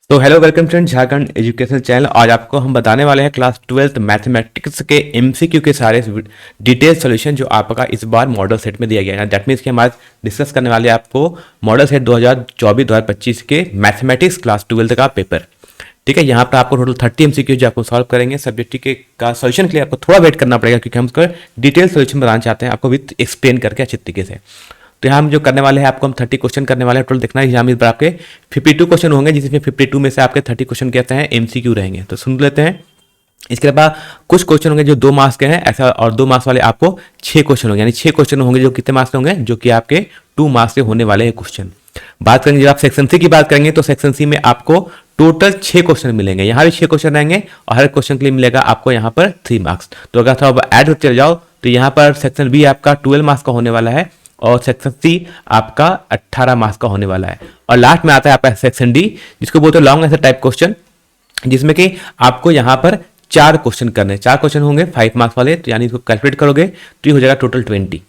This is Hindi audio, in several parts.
तो hello welcome friend Jharkhand education channel. आज आपको हम बताने वाले हैं क्लास 12th मैथमेटिक्स के एमसीक्यू के सारे डिटेल सॉल्यूशन जो आपका इस बार मॉडल सेट में दिया गया है। दैट मीन्स कि हम आज डिस्कस करने वाले हैं आपको मॉडल सेट 2024-2025 के मैथमेटिक्स क्लास 12th का पेपर। ठीक है, यहाँ पर आपको टोटल 30 एमसीक्यू जो आपको सॉल्व करेंगे। सब्जेक्ट के का सॉल्यूशन के लिए आपको थोड़ा वेट करना पड़ेगा क्योंकि हम उसका डिटेल सॉल्यूशन बनाना चाहते हैं आपको विथ एक्सप्लेन करके अच्छे तरीके से। तो यहाँ हम जो करने वाले हैं आपको हम 30 क्वेश्चन करने वाले हैं। टोटल देखना है यहाँ इस बार आपके 52 क्वेश्चन होंगे, जिसमें 52 में से आपके 30 क्वेश्चन कहते हैं एमसीक्यू रहेंगे। तो सुन लेते हैं। इसके बाद कुछ क्वेश्चन होंगे जो 2 मार्क्स के हैं ऐसा, और 2 मार्क्स वाले आपको 6 क्वेश्चन होंगे, यानी 6 क्वेश्चन होंगे जो कितने मार्क्स के होंगे, जो कि आपके 2 मार्क्स के होने वाले हैं क्वेश्चन। बात करेंगे जब आप सेक्शन सी की बात करेंगे तो सेक्शन सी में आपको टोटल 6 क्वेश्चन मिलेंगे। यहाँ भी 6 क्वेश्चन रहेंगे और हर क्वेश्चन के लिए मिलेगा आपको यहाँ पर 3 मार्क्स। तो अगर थोड़ा ऐड होते चले जाओ तो यहाँ पर सेक्शन बी आपका 12 मार्क्स का होने वाला है और सेक्शन सी आपका 18 मार्क्स का होने वाला है। और लास्ट में आता है आपका सेक्शन डी, जिसको बोलते हैं लॉन्ग आंसर टाइप क्वेश्चन, जिसमें कि आपको यहाँ पर 4 क्वेश्चन करने हैं। 4 क्वेश्चन होंगे 5 मार्क्स वाले, तो यानी इसको कैलकुलेट करोगे तो ये हो जाएगा टोटल 20।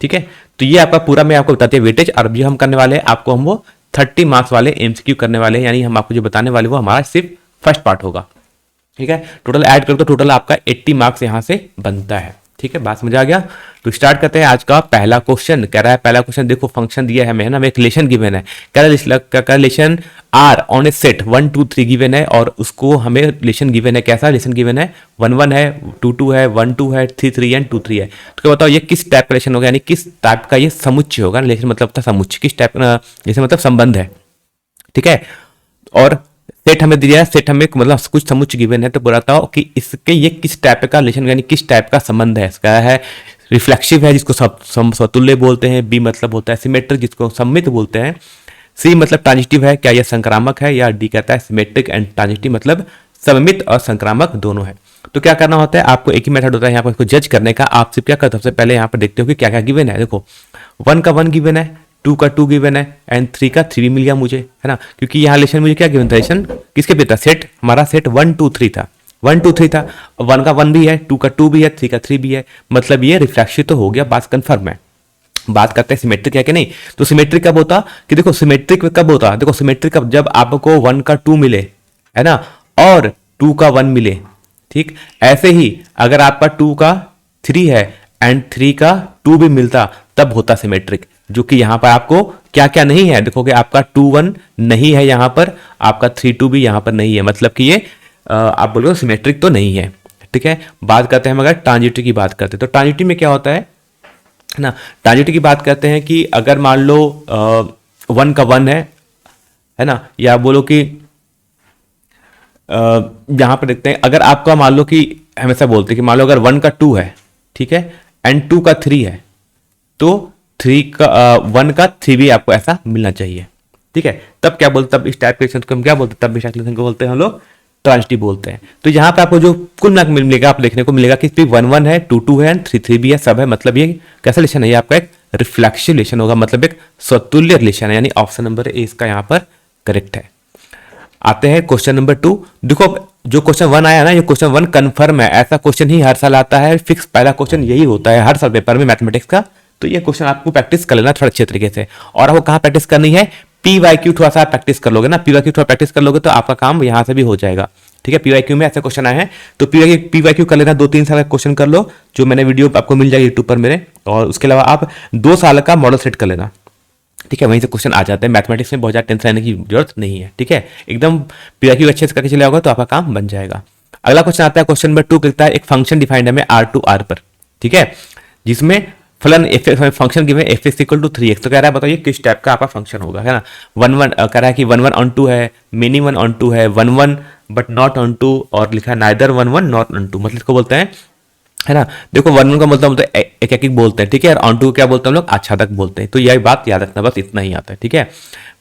ठीक है, तो ये आपका पूरा मैं आपको बताते हैं वेटेज। और जो हम करने वाले हैं आपको हम वो 30 मार्क्स वाले एमसीक्यू करने वाले हैं, यानी हम आपको जो बताने वाले वो हमारा सिर्फ फर्स्ट पार्ट होगा। ठीक है, टोटल ऐड करो तो टोटल आपका 80 मार्क्स यहाँ से बनता है। ठीक है, बात समझ आ गया। तो स्टार्ट करते हैं आज का पहला क्वेश्चन। कह रहा है पहला क्वेश्चन देखो, फंक्शन दिया है हमें, है ना, एक रिलेशन गिवन है। कह रहा है relation R on a set 1 2 3 given है और उसको हमें रिलेशन गिवन है। कैसा रिलेशन गिवन है? 1 1 है, 2 2 है, 1 2 है, 3 3 एंड 2 3 है। तो क्या बताओ ये किस टाइप का रिलेशन होगा, यानी किस टाइप का ये समुच्चय होगा। रिलेशन मतलब था समुच्चय, किस टाइप जैसे मतलब संबंध है। ठीक है, और सेट हमें दिया है, सेट हमें मतलब कुछ समुच्चय गिवन है, तो बताओ कि इसके ये किस टाइप का रिलेशन यानी किस टाइप का संबंध है। इसका है रिफ्लेक्सिव है जिसको स्वतुल्य बोलते हैं, बी मतलब होता है सिमेट्रिक जिसको सममित बोलते हैं, सी मतलब ट्रांजिटिव है, क्या यह संक्रामक है, या डी कहता है सिमेट्रिक एंड ट्रांजिटिव मतलब सममित और संक्रामक दोनों है। तो क्या करना होता है आपको, एक ही मेथड होता है यहाँ पर इसको जज करने का। आप सिर्फ क्या करते हो, सबसे पहले यहाँ पर देखते हो कि क्या क्या गिवन है। देखो 1 का 1 गिवन है, 2 का 2 गिवन है एंड 3 का 3 भी मिल गया मुझे, है ना, क्योंकि यहाँ रिलेशन मुझे क्या गिवन था, रिलेशन किसके पे था, सेट हमारा सेट 1 2 3 था, 1 2 3 था। 1 का 1 भी है, 2 का 2 भी है, 3 का 3 भी है, मतलब ये रिफ्लेक्सिव तो हो गया, बात कंफर्म है। बात करते हैं सिमेट्रिक है कि नहीं। तो सिमेट्रिक कब होता कि देखो सिमेट्रिक कब होता, देखो सिमेट्रिक कब, जब आपको 1 का 2 मिले, है ना, और 2 का 1 मिले। ठीक, ऐसे ही अगर आपका 2 का 3 है एंड 3 का 2 भी मिलता तब होता सिमेट्रिक, जो कि यहां पर आपको क्या क्या नहीं है, देखोगे आपका 2 1 नहीं है यहां पर, आपका 3 2 भी यहां पर नहीं है, मतलब कि ये आप बोलोगे सिमेट्रिक तो नहीं है। ठीक है, बात करते हैं हम अगर ट्रांजिटिव की बात करते हैं, तो ट्रांजिटिव में क्या होता है ना, ट्रांजिटिव की बात करते हैं कि अगर मान लो 1 का 1 है ना, या बोलो कि यहां पर देखते हैं अगर आपका मान लो कि हमेशा बोलते हैं कि मान लो अगर 1 का 2 है, ठीक है, एंड 2 का 3 है, तो 3 का 1 का 3 भी आपको ऐसा मिलना चाहिए। ठीक है, तब क्या बोलते, तब इस टाइप के रिलेशन को हम क्या बोलते हैं, तब इस टाइप के रिलेशन को बोलते हैं हम लोग ट्रांजिटिव बोलते हैं। तो यहाँ पे आपको जो कुल मिलाकर मिलेगा, आप देखने को मिलेगा कि 1 1 है, 2 2 है, 3 3 भी है, सब है, मतलब ये कैसा रिलेशन है, ये आपका एक रिफ्लेक्सिव रिलेशन होगा, मतलब एक स्वतुल्य रिलेशन है, यानी ऑप्शन नंबर ए इसका यहाँ पर करेक्ट है। आते हैं क्वेश्चन नंबर 2। देखो जो क्वेश्चन 1 आया ना, ये क्वेश्चन 1 कंफर्म है, ऐसा क्वेश्चन ही हर साल आता है, फिक्स पहला क्वेश्चन यही होता है हर साल पेपर में मैथमेटिक्स का। तो ये क्वेश्चन आपको प्रैक्टिस कर लेना थोड़ा अच्छे तरीके से। और आपको कहाँ प्रैक्टिस करनी है, पीवाईक्यू थोड़ा सा प्रैक्टिस कर लोगे ना, पीवाईक्यू थोड़ा प्रैक्टिस कर लोगे तो आपका काम यहां से भी हो जाएगा। ठीक है, पीवाईक्यू में ऐसे क्वेश्चन आए हैं तो पीवाईक्यू कर लेना, 2 3 साल का क्वेश्चन कर लो, जो मैंने वीडियो आपको मिल जाएगी यूट्यूब पर मेरे। और उसके अलावा आप 2 साल का मॉडल सेट कर लेना। ठीक है, वहीं से क्वेश्चन आ जाते हैं, मैथमेटिक्स में बहुत ज़्यादा टेंशन लेने की जरूरत नहीं है। ठीक है, एकदम पीवाईक्यू अच्छे से करके चले जाओगे तो आपका काम बन जाएगा। अगला क्वेश्चन आता है क्वेश्चन नंबर 2, कहता है एक फंक्शन डिफाइंड है हमें R पर, ठीक है, जिसमें फलन function given f x equal to 3x। तो कह रहा है बताइए किस टाइप का आपका फंक्शन होगा, है ना। 1 1 कह रहा है कि 1 1 ऑन 2 है, मेनी 1 ऑन 2 है, 1 1 बट नॉट ऑन 2, और लिखा है नाइदर 1 1 नॉट ऑन 2, मतलब इसको बोलते हैं, है ना। देखो 1 1 का मतलब एक एक बोलते हैं, ठीक है, और ऑन 2 क्या बोलते हैं हम लोग, आच्छादक बोलते हैं। तो यही बात याद रखना, बस इतना ही आता है। ठीक है,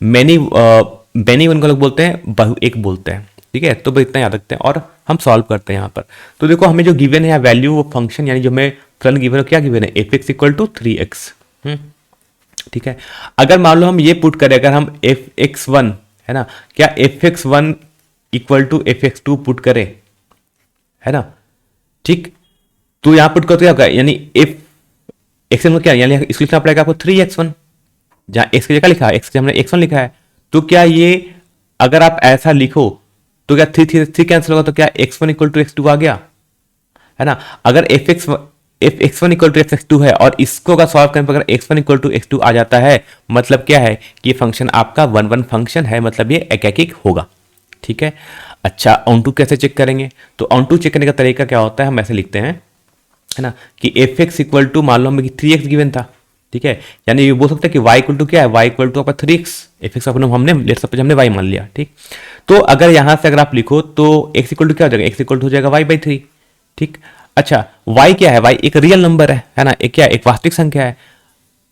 मेनी मेनी 1 को लोग बोलते हैं बहु एक बोलते हैं। ठीक है, तो बस इतना याद रखते हैं और हम सॉल्व करते हैं यहाँ पर। तो देखो हमें जो गिवन है वैल्यू वो फंक्शन, यानी जो हमें फलन गिवन है, क्या गिवन है, F x equal to 3x। ठीक है, अगर मान लो हम ये पुट करें, अगर हम एफ एक्स 1 है ना, क्या f x 1 equal to f x 2 put करें, है ना, ठीक, तो यहां पुट करते क्या होगा, यानी एफ एक्स क्या, यानी इसको लिखना पड़ेगा आपको 3x1, जहां एक्स की जगह लिखा है, एक्स हमने x1 लिखा है, तो क्या ये अगर आप ऐसा लिखो तो क्या थ्री कैंसिल होगा, तो क्या x1 इक्वल टू x2 आ गया, है ना। अगर f(x1) इक्वल टू f(x2) है और इसको अगर सॉल्व करने पर अगर x1 इक्वल टू x2 आ जाता है, मतलब क्या है कि ये फंक्शन आपका 1 1 फंक्शन है, मतलब ये एकैकिक होगा, ठीक है। अच्छा, ऑन टू कैसे चेक करेंगे, तो ऑन टू चेक करने का तरीका क्या होता है, हम ऐसे लिखते हैं, है ना, कि f(x) इक्वल टू, मान लो हमें 3x गिवन था, ठीक है, यानी ये बोल सकते हैं कि y इक्वल टू क्या है, y इक्वल टू आपका 3x, f(x) अपने हमने लेट्स सपोज हमने y मान लिया, ठीक। तो अगर यहां से अगर आप लिखो तो x इक्वल टू क्या हो जाएगा, x इक्वल टू हो जाएगा y/3, ठीक। अच्छा, y क्या है, y एक रियल नंबर है ना, एक क्या, एक वास्तविक संख्या है।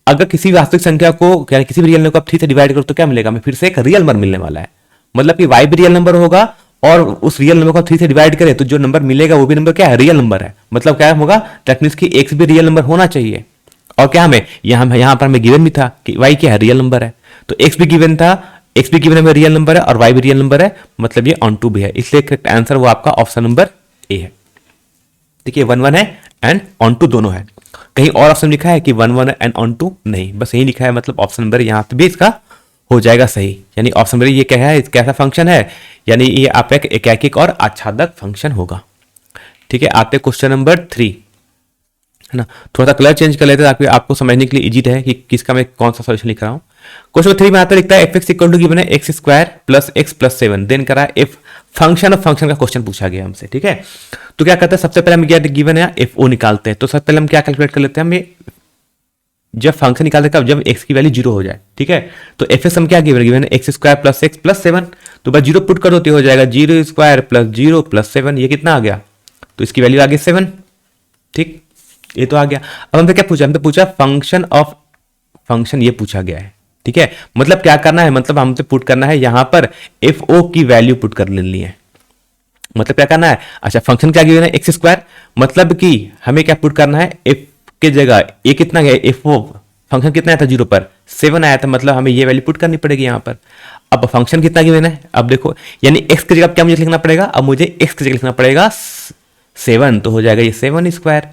अगर किसी वास्तविक संख्या को यानी किसी भी रियल नंबर को आप 3 से डिवाइड करो तो क्या मिलेगा, हमें फिर से एक रियल नंबर मिलने वाला है, मतलब कि y भी रियल नंबर होगा और उस रियल नंबर को 3 से डिवाइड करें तो जो नंबर मिलेगा वो भी नंबर क्या है, रियल नंबर है। मतलब क्या होगा, दैट मींस कि x भी रियल नंबर होना चाहिए। और क्या हमें यहां पर हमें गिवन भी था कि y क्या है, रियल नंबर है, तो x भी गिवन था, x भी गिवन हमें रियल नंबर है और y भी रियल नंबर है, मतलब ये ऑन टू भी है, इसलिए करेक्ट आंसर वो आपका ऑप्शन नंबर ए है। देखिए 1 1 है एंड ऑन टू दोनों है, कहीं और ऑप्शन लिखा है कि 1 1 एंड ऑन टू नहीं, बस यही लिखा है, मतलब ऑप्शन नंबर यहां पे भी इसका हो जाएगा सही। यानी ऑप्शन नंबर ये क्या है, कैसा फंक्शन है, यानी ये आपका एक एकैकिक और आच्छादक फंक्शन होगा, ठीक है। आते क्वेश्चन नंबर 3, है ना, थोड़ा सा कलर चेंज कर लेते हैं ताकि आपको समझने के लिए इजी रहे कि किसका मैं कौन सा सॉल्यूशन लिख रहा हूं। क्वेश्चन 3 में आता लिखता है f(x) इक्वल टू गिवन है x² plus x plus 7, then करा f फंक्शन ऑफ फंक्शन का क्वेश्चन पूछा गया हमसे, ठीक है। तो क्या करते हैं, सबसे पहले हम क्या गिवन है f(o) निकालते हैं, तो सबसे पहले हम क्या कैलकुलेट कर लेते हैं, हम जब फंक्शन निकालते हैं जब x की वैल्यू 0 हो जाए, ठीक है। तो f(x) हम क्या गिवन है x² प्लस x प्लस 7, तो बस 0 पुट कर दो तो हो जाएगा 0² प्लस 0 प्लस 7, ये कितना आ गया, तो इसकी वैल्यू आ गई 7, ठीक, ये तो आ गया। अब हमसे क्या पूछा, हमसे पूछा फंक्शन ऑफ फंक्शन, ये पूछा गया है, ठीक है। मतलब क्या करना है, मतलब हमसे पुट करना है यहां पर f(o) की वैल्यू पुट कर लेनी है, मतलब क्या करना है, अच्छा फंक्शन क्या गिवन है x², मतलब कि हमें क्या पुट करना है, f के जगह ये कितना गया, f(o) फंक्शन कितना आया था 0 पर 7 आया था, मतलब हमें ये वैल्यू पुट करनी पड़ेगी यहां पर। अब फंक्शन कितना गिवन है, अब देखो यानी x की जगह क्या मुझे लिखना पड़ेगा, अब मुझे x की जगह लिखना पड़ेगा 7, तो हो जाएगा ये 7²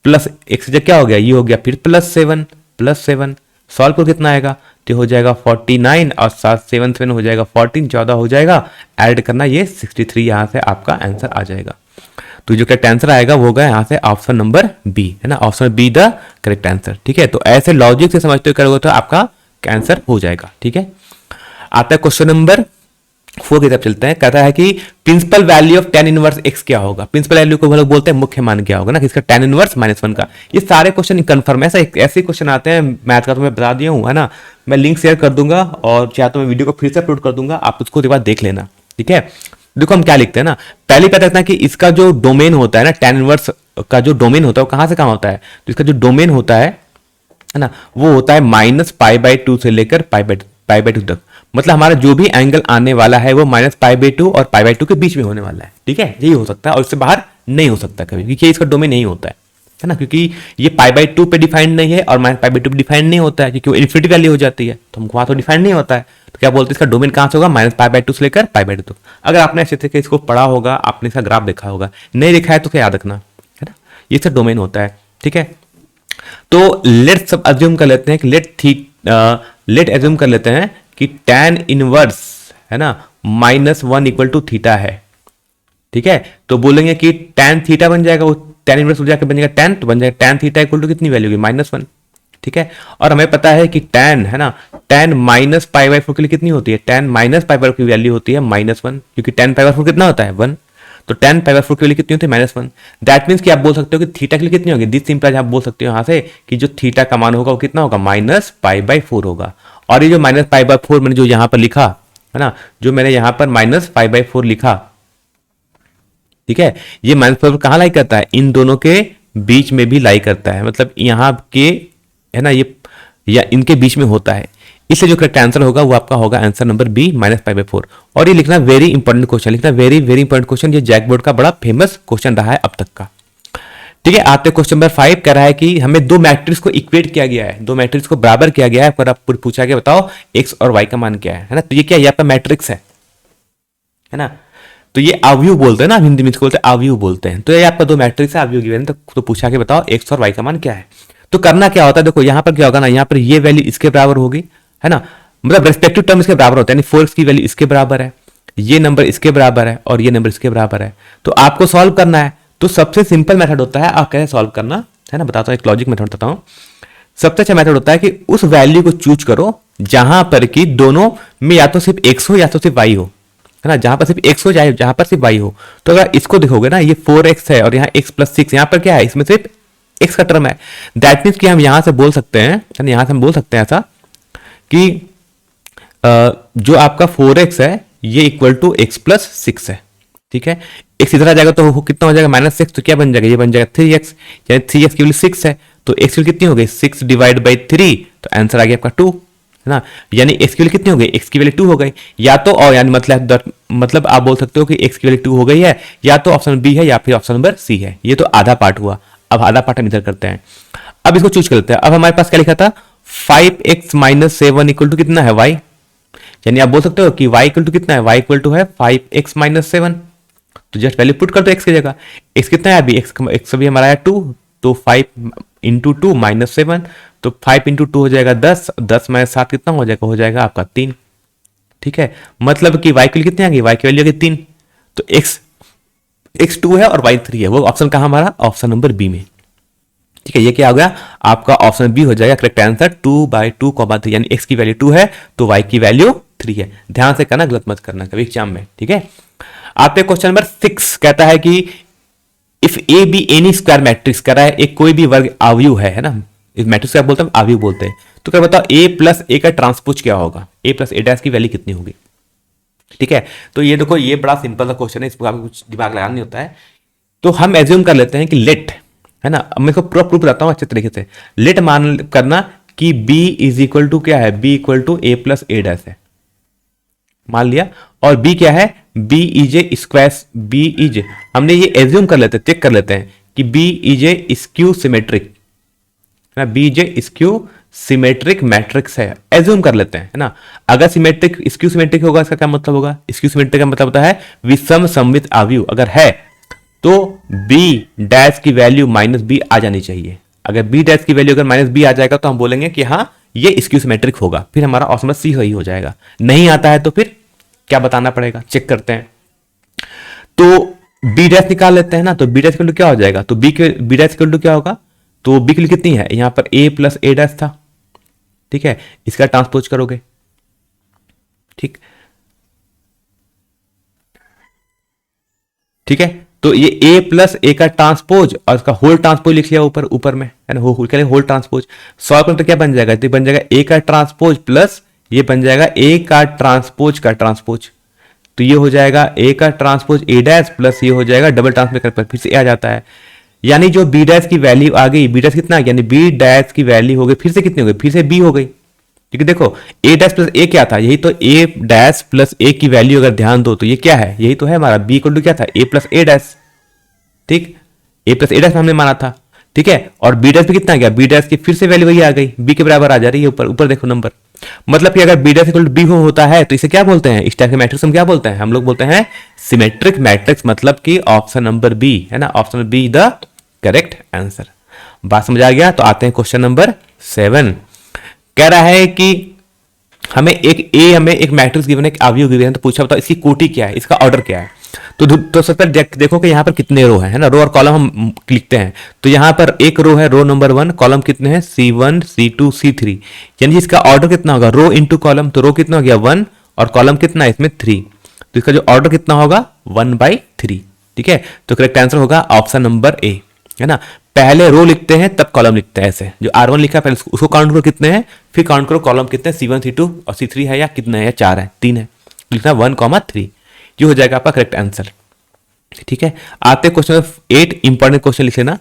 प्लस x की जगह क्या हो गया, ये हो गया फिर प्लस 7 सॉल्व कर कितना आएगा, तो हो जाएगा 49 और 7 हो जाएगा 14, 14 हो जाएगा, ऐड करना ये 63, यहां से आपका आंसर आ जाएगा। तो जो करेक्ट आंसर आएगा वो होगा यहां से ऑप्शन नंबर बी, है ना, option be the correct answer, ठीक है। तो ऐसे लॉजिक से समझते हुए करोगे तो आपका आंसर हो जाएगा, ठीक है। आता है क्वेश्चन नंबर 4 की तरफ चलते हैं, कहता है कि principal value of tan inverse x क्या होगा, प्रिंसिपल वैल्यू को हम लोग बोलते हैं मुख्य मान क्या होगा ना, किसका tan इनवर्स -1 का। ये सारे क्वेश्चन कंफर्म है, ऐसे क्वेश्चन आते हैं मैथ का, तो मैं बता दिया हूं, है ना, मैं लिंक शेयर कर दूंगा और चाहे तो मैं वीडियो को फिर से अपलोड कर दूंगा, आप उसको एक बार देख लेना, ठीक है। देखो हम क्या लिखते हैं ना, पहले पता है कि इसका जो डोमेन होता है ना, tan इनवर्स का जो डोमेन होता है वो कहां से कहां होता है, तो इसका जो डोमेन होता है ना, वो होता है -π/2 से लेकर π/2 तक, मतलब हमारा जो भी एंगल आने वाला है वो -π/2 और π/2 के बीच में होने वाला है, ठीक है, यही हो सकता है और इससे बाहर नहीं हो सकता कभी, क्योंकि इसका डोमेन नहीं होता है ना, क्योंकि ये π/2 पे डिफाइंड नहीं है और -π/2 पे डिफाइंड नहीं होता है, क्योंकि वो इन्फिनिटी वैल्यू हो जाती है, तो हमको वहां तो डिफाइंड नहीं होता है, तो क्या बोलते हैं इसका डोमेन कहां से होगा, -π/2 से लेकर π/2 तक। अगर आपने अच्छे तरीके इसको पढ़ा होगा, आपने इसका ग्राफ देखा होगा, नहीं देखा है तो क्या याद रखना, है ना, ये सब डोमेन होता है, ठीक है। तो लेट सब अज्यूम कर लेते हैं कि लेट अज्यूम कर लेते हैं कि tan इनवर्स, है ना, -1 इक्वल टू थीटा है, ठीक है। तो बोलेंगे कि tan थीटा बन जाएगा, वो tan इनवर्स हो जाकर बन जाएगा tan, तो बन जाएगा tan थीटा इक्वल टू कितनी वैल्यू होगी, -1, ठीक है। और हमें पता है कि tan, है ना, tan -π/4 के लिए कितनी होती है, tan -π/4 की वैल्यू होती है -1, क्योंकि tan π/4 कितना होता है 1, तो tan π/4 के लिए कितनी होती है -1। दैट मीन्स कि आप बोल सकते हो कि थीटा के लिए कितनी होगी, दिस सिंपल आप बोल सकते हो यहां से कि जो थीटा का मान होगा वो कितना होगा, -π/4 होगा। और ये जो -π/4 मैंने जो यहां पर लिखा, है ना, जो मैंने यहां पर -π/4 लिखा, ठीक है, ये -π/4 कहां लाई करता है, इन दोनों के बीच में भी लाई करता है, मतलब यहां के, है ना, ये या इनके बीच में होता है, इसलिए जो करेक्ट आंसर होगा वो आपका होगा आंसर नंबर बी, -π/4। और ये लिखना वेरी इंपॉर्टेंट क्वेश्चन, लिखना वेरी इंपॉर्टेंट क्वेश्चन, ये जैक बोर्ड का बड़ा फेमस क्वेश्चन रहा है अब तक का, ठीक है। आते क्वेश्चन नंबर 5 कह रहा है कि हमें दो मैट्रिक्स को इक्वेट किया गया है, दो मैट्रिक्स को बराबर किया गया है, पर आप पूछा गया बताओ x और y का मान क्या है ना, तो ये क्या है, आपका मैट्रिक्स है ना, तो ये अवयव बोलते हैं ना, हिंदी में इसको बोलते हैं अवयव बोलते हैं। तो ये आपका दो मैट्रिक्स है, अवयव गिवन है, तो पूछा के बताओ x और y का मान क्या है। तो करना क्या होता है, देखो यहां पर क्या होगा ना, यहां पर ये वैल्यू इसके बराबर होगी, है ना, मतलब रेस्पेक्टिव टर्म इसके बराबर होता है, यानी 4x की वैल्यू इसके बराबर है, ये नंबर इसके बराबर है और ये नंबर इसके बराबर है, तो आपको सॉल्व करना है। तो सबसे सिंपल मेथड होता है आप कैसे सॉल्व करना है ना, बताता हूँ, एक लॉजिक मेथड बताता हूँ। सबसे अच्छा मेथड होता है कि उस वैल्यू को चूज करो जहां पर कि दोनों में या तो सिर्फ x हो या तो सिर्फ y हो, है ना, जहां पर सिर्फ x हो जाए जहां पर सिर्फ y हो। तो अगर इसको देखोगे ना, ये 4x है और यहाँ x+6, यहाँ पर क्या है, इसमें सिर्फ x का टर्म है। दैट मीन्स कि हम यहां से बोल सकते हैं, यहां से हम बोल सकते हैं ऐसा कि जो आपका 4x है ये इक्वल टू x+6 है, ठीक है। x इधर आ जाएगा तो कितना हो जाएगा, -6, तो क्या बन जाएगा, ये बन जाएगा 3x, यानी 3x की वैल्यू 6 है, तो x की वैल्यू कितनी हो गई, 6 डिवाइड बाई 3, तो आंसर आ गया आपका 2, है ना। यानी x की वैल्यू कितनी हो गई, x की वैल्यू 2 हो गई, या तो, और यानी मतलब आप बोल सकते हो कि x की वैल्यू 2 हो गई है, या तो ऑप्शन बी है या फिर ऑप्शन नंबर सी है। ये तो आधा पार्ट हुआ, अब आधा पार्ट हम इधर करते हैं। अब इसको चूज कर लेते हैं। अब हमारे पास क्या लिखा था, 5x-7 इक्वल टू कितना है, y, यानी आप बोल सकते हो कि y इक्वल टू कितना है, y इक्वल टू है 5x-7, तो जस्ट वैल्यू पुट कर दो x की जगह। x कितना है अभी, x अभी हमारा है 2, तो 5 इंटू 2 -7, तो 5 इंटू 2 हो जाएगा 10, 10 में 7 कितना हो जाएगा आपका 3, ठीक है। मतलब कि y की वैल्यू कितनी आ गई, y की वैल्यू आ गई 3, तो x 2 है और y 3 है, वो ऑप्शन कहाँ हमारा, ऑप्शन नंबर बी में, ठीक है। ये क्या हो गया आपका, ऑप्शन बी हो जाएगा करेक्ट आंसर, 2/2, यानी x की वैल्यू 2 है तो y की वैल्यू 3 है। ध्यान से करना, गलत मत करना कभी एग्जाम में, ठीक है। आते क्वेश्चन नंबर 6, कहता है कि if A be N E square matrix, कह रहा है एक कोई भी वर्ग आव्यूह है ना, इस मैट्रिक्स क्या बोलते हैं, आव्यूह बोलते हैं। तो क्या बताओ a प्लस ए का ट्रांसपोज क्या होगा, a प्लस ए डैश की वैल्यू कितनी होगी, ठीक है। तो ये देखो, ये बड़ा सिंपल सा क्वेश्चन है, इसको आपको कुछ दिमाग लगाना नहीं होता है। तो हम एज्यूम कर लेते हैं कि लेट, है ना, अब मैं इसको पूरा प्रूफ बताता हूं अच्छे तरीके से। लेट मान करना कि b इज इक्वल टू क्या है, b equal to a plus a dash है, मान लिया। और b क्या है, b is a square, b is, हमने ये एज्यूम कर लेते हैं, चेक कर लेते हैं कि b is A skew symmetric, है ना, b is A skew symmetric matrix है, एज्यूम कर लेते हैं, है ना। अगर सिमेट्रिक स्क्यू सिमेट्रिक होगा, इसका क्या मतलब होगा, स्क्यू सिमेट्रिक का मतलब होता है विषम सममित आव्यूह। अगर है तो b डैश की वैल्यू -b आ जानी चाहिए। अगर b डैश की वैल्यू अगर -b आ जाएगा तो हम बोलेंगे कि हाँ ये स्क्यू सिमेट्रिक होगा, फिर हमारा ऑप्शन सी ही हो जाएगा। नहीं आता है तो फिर क्या बताना पड़ेगा, चेक करते हैं। तो b डैश निकाल लेते हैं ना, तो b डैश इक्वल टू क्या हो जाएगा, तो b डैश इक्वल टू क्या होगा, तो b की कितनी है, यहां पर a प्लस ए डैश था, ठीक है, इसका ट्रांसपोज करोगे, ठीक, ठीक है। तो ये a प्लस ए का ट्रांसपोज और इसका होल ट्रांसपोज लिख लिया ऊपर में, है ना, होल ट्रांसपोज। सॉल्व करें तो क्या बन जाएगा, तो बन जाएगा a का ट्रांसपोज प्लस ये बन जाएगा a का ट्रांसपोज का ट्रांसपोज, तो ये हो जाएगा a का ट्रांसपोज a डैश प्लस ये हो जाएगा डबल ट्रांसपोज कर फिर से a आ जाता है, यानी जो b डैश की वैल्यू आ गई, b डैश कितना आ गया, यानी b डैश की वैल्यू हो गई फिर से कितनी हो गई, फिर से b हो गई, क्योंकि देखो a डैश प्लस a क्या था, यही तो a डैश प्लस a की वैल्यू अगर ध्यान दो तो ये क्या है, यही तो है हमारा b इक्वल टू क्या था, a प्लस ए डैश, ठीक, a प्लस ए डैश हमने माना था, ठीक है। और b डैश भी कितना गया, b डैश की फिर से वैल्यू वही आ गई, b के बराबर आ जा रही है, ऊपर देखो नंबर। मतलब कि अगर b dash equal to b होता है तो इसे क्या बोलते हैं, इस टाइप के मैट्रिक्स हम क्या बोलते हैं, हम लोग बोलते हैं सिमेट्रिक मैट्रिक्स, मतलब कि ऑप्शन नंबर बी, है ना, option be the correct answer. बात समझ आ गया। तो आते हैं क्वेश्चन नंबर 7, कह रहा है कि हमें एक मैट्रिक्स गिवन है, एक आव्यूह गिवन है, तो पूछा बताओ इसकी कोटि क्या है, इसका ऑर्डर क्या है। तो सबसे पहले देखो कि यहाँ पर कितने रो है ना, रो और कॉलम हम लिखते हैं। तो यहाँ पर एक रो है, रो नंबर 1, कॉलम कितने हैं, C1 C2 C3, यानी इसका ऑर्डर कितना होगा, रो इंटू कॉलम, तो रो कितना हो गया 1 और कॉलम कितना है इसमें 3, तो इसका जो ऑर्डर कितना होगा 1/3, ठीक है। तो करेक्ट आंसर होगा ऑप्शन नंबर ए, है ना। पहले रो लिखते हैं तब कॉलम लिखते हैं, ऐसे जो R1 लिखा है पहले उसको काउंट करो कितने हैं, फिर काउंट करो कॉलम कितने हैं, C1 C2 और C3 है या कितने हैं, या 4 है, 3 है, लिखना 1,3, ये हो जाएगा आपका करेक्ट आंसर, ठीक है। आते क्वेश्चन 8, इंपॉर्टेंट क्वेश्चन लिख लेना।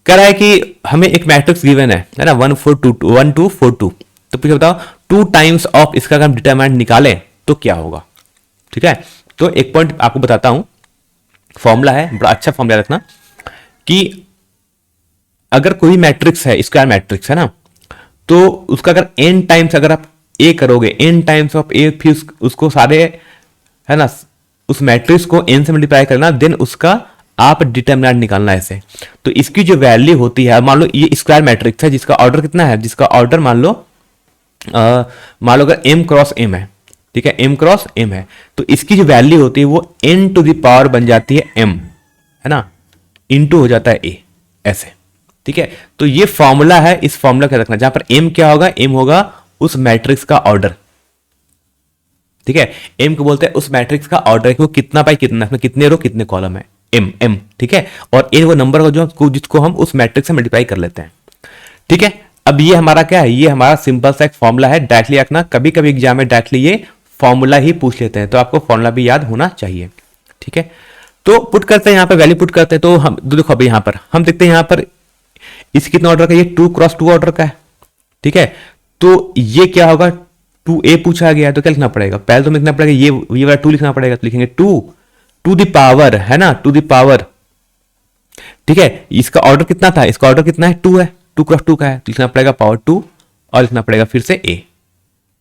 कह रहा है कि हमें एक मैट्रिक्स गिवन है ना, 1 2 4 2, तो पूछो बताओ 2 टाइम्स ऑफ इसका अगर हम डिटरमिनेंट निकालें तो क्या होगा, ठीक है। तो एक पॉइंट आपको बताता हूं, फॉर्मूला है, बड़ा अच्छा फॉर्मूला रखना कि अगर कोई मैट्रिक्स है, स्क्वायर मैट्रिक्स है ना, तो उसका अगर n टाइम्स अगर आप a करोगे, n टाइम्स ऑफ a, फिर उसको सारे, है ना, उस मैट्रिक्स को n से मल्टीप्लाई करना, देन उसका आप डिटरमिनेंट निकालना ऐसे। तो इसकी जो वैल्यू होती है, मान लो ये स्क्वायर मैट्रिक्स है जिसका ऑर्डर कितना है, जिसका ऑर्डर मान लो अगर m क्रॉस m है, ठीक है, m क्रॉस m है, तो इसकी जो वैल्यू होती है वो n टू द पावर बन जाती है m, है ना, इनटू हो जाता है a, ऐसे। ठीक है, तो ये फॉर्मूला है, इस फॉर्मूला का रखना, जहां पर m क्या होगा, m होगा उस मैट्रिक्स का ऑर्डर। ठीक है, m को बोलते हैं उस मैट्रिक्स का ऑर्डर, वो कितना बाई कितना, इसमें कितने रो कितने कॉलम है, m। ठीक है, और n वो नंबर हो जो जिसको हम उस मैट्रिक्स से मल्टीप्लाई कर लेते हैं। ठीक है, अब ये हमारा क्या है, ये हमारा सिंपल सा एक फॉर्मूला है, डायरेक्टली रखना, कभी कभी एग्जाम में डायरेक्टली ये फॉर्मूला ही पूछ लेते हैं, तो आपको फॉर्मूला भी याद होना चाहिए। ठीक है, तो पुट करते हैं, यहाँ पे वैल्यू पुट करते हैं, तो हम देखो अभी यहाँ पर हम देखते हैं, यहाँ पर इस कितना ऑर्डर का, ये 2 क्रॉस 2 ऑर्डर का है। ठीक है, तो ये क्या होगा, 2a पूछा गया है, तो क्या लिखना पड़ेगा, पहले तो लिखना पड़ेगा ये वाला 2 लिखना पड़ेगा, तो लिखेंगे 2 टू द पावर, है ना, टू द पावर। ठीक है, इसका ऑर्डर कितना था, इसका ऑर्डर कितना है, 2 है, 2 क्रॉस 2 का है, तो लिखना पड़ेगा पावर 2 और लिखना पड़ेगा फिर से a,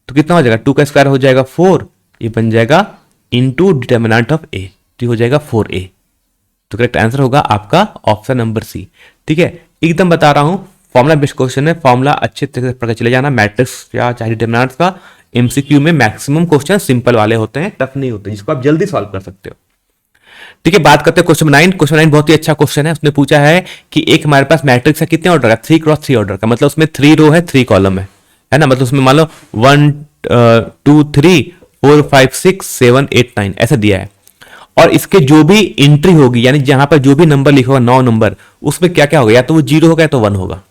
तो कितना हो जाएगा, 2 का स्क्वायर हो जाएगा 4, ये बन जाएगा इनटू डिटर्मिनेंट ऑफ a, तो हो जाएगा 4a। तो करेक्ट आंसर होगा आपका ऑप्शन नंबर सी। ठीक है, एकदम बता रहा हूं, फॉर्मुला बेस्ड क्वेश्चन है, फॉर्मुला अच्छे तरह से पढ़ के चले जाना, मैट्रिक्स या चाहे डिटर्मिनेंट्स का एमसीक्यू में मैक्सिमम क्वेश्चन सिंपल वाले होते हैं, टफ नहीं होते, जिसको आप जल्दी सॉल्व कर सकते हो। ठीक है, बात करते हैं क्वेश्चन 9। क्वेश्चन 9 बहुत ही अच्छा क्वेश्चन है, उसने पूछा है कि एक हमारे पास मैट्रिक्स है, कितने ऑर्डर का, 3 क्रॉस 3 ऑर्डर का, मतलब उसमें 3 रो है 3 कॉलम है ना, मतलब उसमें मान लो 1 2 3 4 5 6 7 8 9 ऐसा दिया है, और इसके जो भी एंट्री होगी, यानी जहां पर जो भी नंबर लिखा होगा 9 नंबर, उसमें क्या क्या होगा, या तो वो 0 होगा या तो 1 होगा।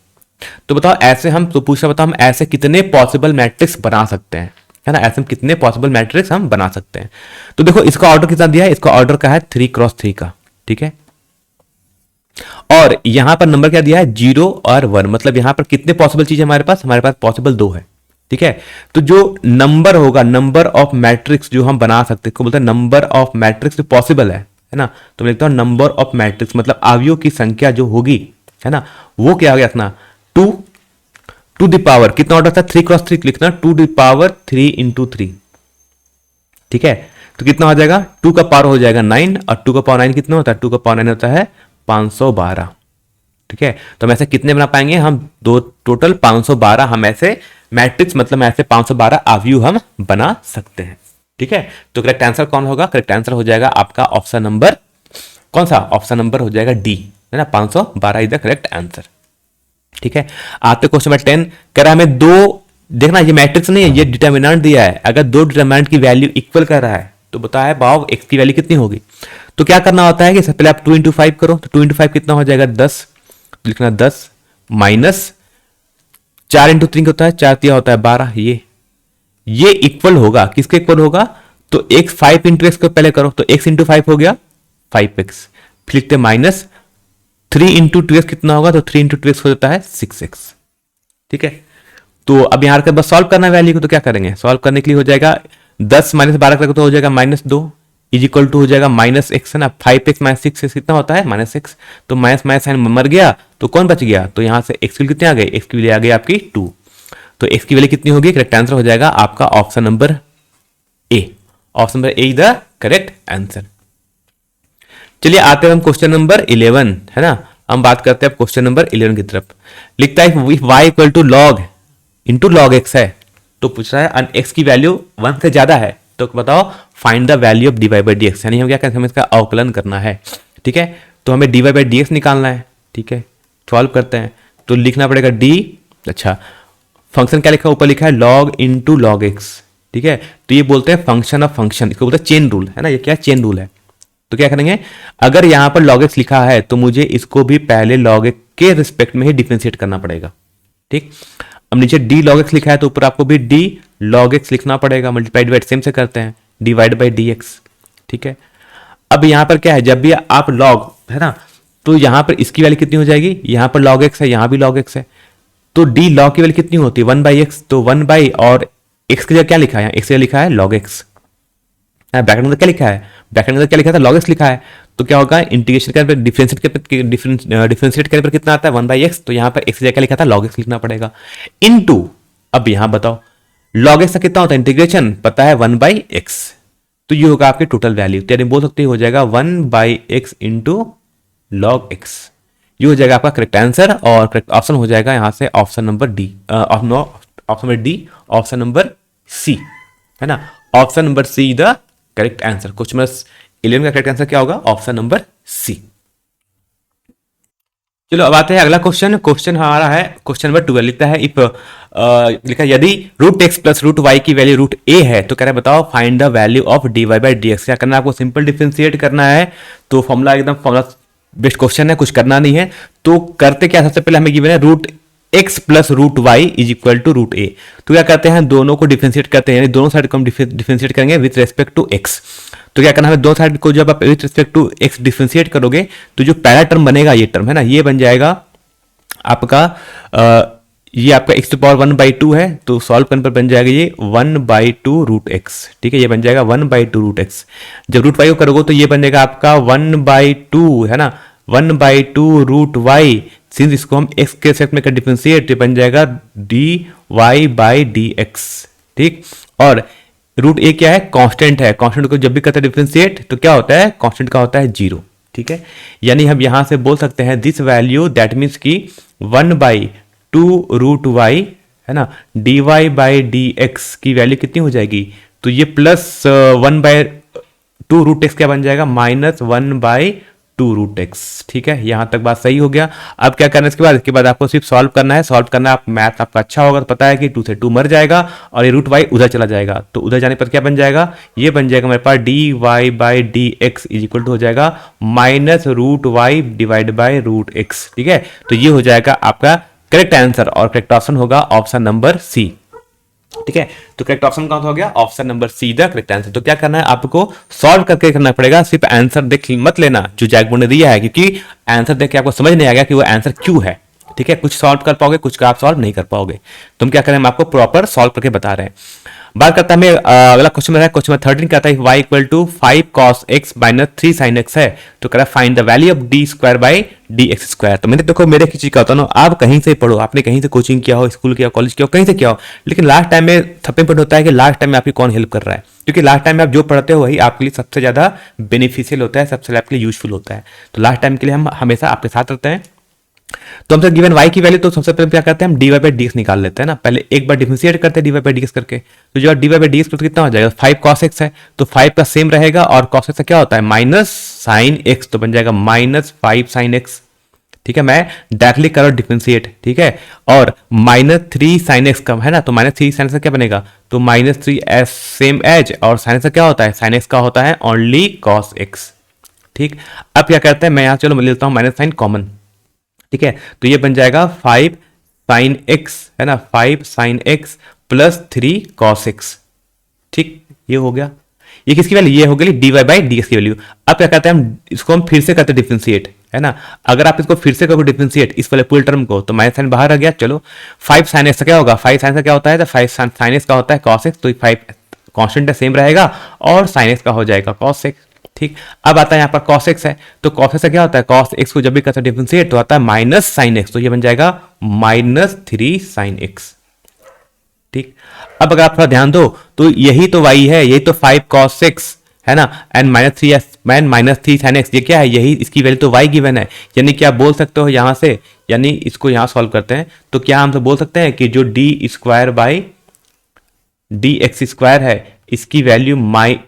तो बताओ ऐसे हम, तो पूछा बताओ हम ऐसे कितने पॉसिबल मैट्रिक्स बना सकते हैं, है ना, ऐसे हम कितने पॉसिबल मैट्रिक्स हम बना सकते हैं। तो देखो इसका ऑर्डर कितना दिया है, इसका ऑर्डर का है 3 क्रॉस 3 का। ठीक है, और यहां पर नंबर क्या दिया है, 0 और 1, मतलब यहां पर कितने पॉसिबल चीज है हमारे पास पॉसिबल 2 है। ठीक है, तो जो नंबर होगा, नंबर ऑफ मैट्रिक्स जो हम बना सकते हैं, बोलते हैं नंबर ऑफ मैट्रिक्स जो पॉसिबल है ना, तो मैं लिखता हूं नंबर ऑफ मैट्रिक्स, मतलब अवयवों की संख्या जो होगी, है ना, वो क्या होगा रखना, 2 टू द पावर, कितना ऑर्डर था 3 क्रॉस 3, लिखना 2 द पावर 3 इंटू 3। ठीक है, तो कितना हो जाएगा, 2 का पावर हो जाएगा 9, और 2 का पावर 9 कितना होता है, 2 का पावर 9 होता है 512। ठीक है, तो हम ऐसे कितने बना पाएंगे, हम दो टोटल 512 हम ऐसे मैट्रिक्स, मतलब ऐसे 512 अवयव हम बना सकते हैं। ठीक है, तो करेक्ट आंसर कौन होगा, करेक्ट आंसर हो जाएगा आपका ऑप्शन नंबर, कौन सा ऑप्शन नंबर हो जाएगा डी, है ना, 512 इज द करेक्ट आंसर। ठीक है, आते क्वेश्चन नंबर 10, कह रहा है हमें दो, देखना ये मैट्रिक्स नहीं है, ये डिटर्मिनेंट दिया है, अगर दो डिटर्मिनेंट की वैल्यू इक्वल कर रहा है, तो बताया भाव एक्स की वैल्यू कितनी होगी। तो क्या करना होता है कि सबसे पहले आप 2 इंटू 5 करो, तो 2 इंटू 5 कितना हो जाएगा 10, लिखना 10 माइनस 4 इंटू 3 होता है 4 तिया होता है 12, ये इक्वल होगा, किसके इक्वल होगा, तो x 5 इंटू एक्स को पहले करो, तो x इंटू 5 हो गया 5x, फिर लिखते माइनस 3 इंटू 2x कितना होगा, तो 3 इंटू 2x हो जाता है 6x। ठीक है, तो अब यहां पर बस सॉल्व करना है वैल्यू को, तो क्या करेंगे, सॉल्व करने के लिए हो जाएगा 10 माइनस 12 करके तो हो जाएगा -2 इज इक्वल टू हो जाएगा -x, है ना, 5x माइनस 6 कितना होता है -x, तो माइनस माइनस साइन मर गया, तो कौन बच गया, तो यहां से x की वैल्यू कितनी आ गई, x की वैल्यू आ गई आपकी 2, तो x की वैल्यू कितनी होगी, करेक्ट आंसर हो जाएगा आपका option number A, option number A is the correct answer. चलिए आते हैं हम क्वेश्चन नंबर 11, है ना, हम बात करते हैं क्वेश्चन नंबर 11 की तरफ। लिखता है y equal to log into log x है, तो पूछ रहा है x की वैल्यू 1 से ज्यादा है, तो बताओ find the value of dy by d x, यानी हम क्या करें, हमें इसका अवकलन करना है। ठीक है, तो हमें dy बाई डी एक्स निकालना है। ठीक है, सॉल्व करते हैं, तो लिखना पड़ेगा d, अच्छा फंक्शन क्या लिखा, ऊपर लिखा है log इंटू लॉग एक्स। ठीक है, तो ये बोलते हैं फंक्शन ऑफ फंक्शन, इसको बोलते हैं चेन रूल, है ना, ये क्या चेन रूल है। तो क्या करेंगे, अगर यहां पर log x लिखा है तो मुझे इसको भी पहले log x के रिस्पेक्ट में ही डिफरेंशिएट करना पड़ेगा। ठीक, अब नीचे d log x लिखा है तो ऊपर आपको भी d log x लिखना पड़ेगा, मल्टीप्लाई डिवाइड सेम से करते हैं, डिवाइड बाई डी एक्स। ठीक है, अब यहां पर क्या है, जब भी आप log, है ना, तो यहां पर इसकी वैल्यू कितनी हो जाएगी, यहां पर log x है, यहां भी log x है, तो d log की वैल्यू कितनी होती है 1 बाई एक्स, तो 1 बाई, और x की जगह क्या लिखा है, x की जगह लिखा है log x, ब्रैकेट में क्या लिखा है, ब्रैकेट में क्या लिखा था log x लिखा है, तो क्या होगा इंटीग्रेशन करने पर डिफरेंशिएट करने पर कितना आता है 1 बाई एक्स, तो यहां पर x की जगह क्या लिखा था log x लिखना पड़ेगा इनटू, अब यहां बताओ log x का कितना होता है इंटीग्रेशन, पता है 1 बाई एक्स, तो ये होगा आपके टोटल वैल्यू, तो यानी बोल सकते हो जाएगा 1 by x into log x, ये हो जाएगा आपका करेक्ट आंसर, और करेक्ट ऑप्शन हो जाएगा यहां से option number D, option number D, option number C, है ना, option number C the correct answer. Question number 11 का करेक्ट आंसर क्या होगा? Option number C. चलो अब आते हैं अगला क्वेश्चन। क्वेश्चन हमारा है क्वेश्चन नंबर 12। लिखता है इफ लिखा है यदि root x plus root y की वैल्यू रूट ए है तो कह रहा है बताओ find the value of d y by d x. क्या करना है आपको? सिंपल डिफरेंशिएट करना है। तो फॉर्मूला एकदम फॉर्मूला बेस्ट क्वेश्चन है, कुछ करना नहीं है। तो करते क्या, सबसे पहले हमें गिवन है root x plus root y is equal to root a. तो क्या करते हैं, दोनों को डिफरेंशिएट करते हैं, यानी दोनों साइड को हम डिफरेंशिएट करेंगे विथ रेस्पेक्ट टू एक्स। तो क्या करना है, दो साइड को जब आप with respect to x differentiate करोगे तो जो पहला टर्म बनेगा, ये टर्म है ना, ये बन जाएगा आपका ये आपका एक्स टू पावर 1/2 है। तो सॉल्व करने पर बन जाएगा ये 1/2 रूट एक्स। ठीक है, ये बन जाएगा 1/2 रूट एक्स। जब रूट वाई को करोगे तो ये बनेगा आपका 1/2 है ना, 1/2 रूट वाई। सिंस इसको हम एक्स के सेट में कर डिफरेंशिएट तो बन जाएगा d y by d x. ठीक, और रूट ए क्या है? कांस्टेंट है। कांस्टेंट को जब भी करते हैं डिफरेंशिएट तो क्या होता है? कांस्टेंट का होता है 0। ठीक है, यानी हम यहां से बोल सकते हैं दिस वैल्यू दैट मीन्स की 1/2 रूट वाई है ना, d y by d x की वैल्यू कितनी हो जाएगी? तो ये प्लस 1/2 रूट एक्स क्या बन जाएगा? -1/2 रूट एक्स। ठीक है, यहां तक बात सही हो गया। अब क्या करना है इसके बाद आपको सिर्फ सॉल्व करना है। सॉल्व करना है, आप मैथ आपका अच्छा होगा तो पता है कि 2 से 2 मर जाएगा और ये रूट वाई उधर चला जाएगा। तो उधर जाने पर क्या बन जाएगा? ये बन जाएगा मेरे पास d y by d x is equal to हो जाएगा minus root y divide by root x. ठीक है, तो ये हो जाएगा आपका करेक्ट आंसर और करेक्ट ऑप्शन होगा ऑप्शन नंबर सी। ठीक है, तो करेक्ट ऑप्शन कौन सा हो गया? Option number C the correct answer. तो क्या करना है आपको? सॉल्व करके करना पड़ेगा, सिर्फ आंसर देख मत लेना जो जैक बोर्ड ने दिया है, क्योंकि आंसर देख के आपको समझ नहीं आएगा कि वो आंसर क्यों है। ठीक है, कुछ सॉल्व कर पाओगे, कुछ का आप सॉल्व नहीं कर पाओगे। तुम क्या करें, हम आपको प्रॉपर सॉल्व करके बता रहे हैं। बात करता है अगला क्वेश्चन में है, क्वेश्चन नंबर 13 कहता है y equal to 5 cos x minus 3 sin x है तो कह रहा है find the value of d square by d x square. तो मैंने देखो मेरे किसी का होता ना, आप कहीं से पढ़ो, आपने कहीं से कोचिंग किया हो, स्कूल किया, कॉलेज किया हो, कहीं से किया हो, लेकिन लास्ट टाइम में थप्पे पॉइंट होता है कि लास्ट टाइम में आपकी कौन हेल्प कर रहा है, क्योंकि लास्ट टाइम में आप जो पढ़ते हो वही आपके लिए सबसे ज्यादा बेनिफिशियल होता है, सबसे आपके लिए यूजफुल होता है। तो लास्ट टाइम के लिए हम हमेशा आपके साथ रहते हैं। तो हमसे गिवन y की वैल्यू, तो सबसे पहले क्या करते हैं हम dy बाई डी एक्स निकाल लेते हैं ना। पहले एक बार डिफरेंशिएट करते हैं dy बाई डी एक्स करके, तो जब dy बाई डी एक्स कितना हो जाएगा? 5 cos x है तो 5 का सेम रहेगा और cos x का क्या होता है? माइनस साइन x, तो बन जाएगा -5 sin x। ठीक है, मैं डायरेक्टली करो डिफरेंशिएट। ठीक है, और -3 sin x का है ना, तो -3 sin x का क्या बनेगा? तो -3 एस सेम एज, और sin x का क्या होता है? sin x का होता है ओनली cos x। ठीक, अब क्या करते हैं, मैं यहां चलो मैं लेता हूं माइनस साइन कॉमन। ठीक है, तो ये बन जाएगा 5 sin x है ना, 5 sin x plus 3 cos x। ठीक, ये हो गया। ये किसकी वैल्यू? ये हो गई dy बाई डी एक्स की वैल्यू। अब क्या कहते हैं हम इसको हम फिर से करते हैं डिफरेंशिएट है ना। अगर आप इसको फिर से करोगे डिफरेंशिएट इस वाले पूरे टर्म को, तो माइनस साइन बाहर आ गया। चलो 5 sin x का क्या होगा? 5 sin का क्या होता है? तो 5 sin x का होता है cos x, तो 5 कांस्टेंट सेम रहेगा और sin x का हो जाएगा cos x। ठीक, अब आता है यहाँ पर cos x है, तो cos x का क्या होता है? cos x को जब भी करते हैं डिफरेंशिएट तो आता है माइनस साइन x, तो ये बन जाएगा -3 sin x। ठीक, अब अगर आप थोड़ा ध्यान दो तो यही तो y है, यही तो 5 cos x है ना, एंड -3 sin x, ये क्या है? यही इसकी वैल्यू तो y गिवन है। यानी कि आप बोल सकते हो यहां से, यानी इसको यहां सॉल्व करते हैं तो क्या हम तो बोल सकते हैं कि जो d square by d x square है इसकी value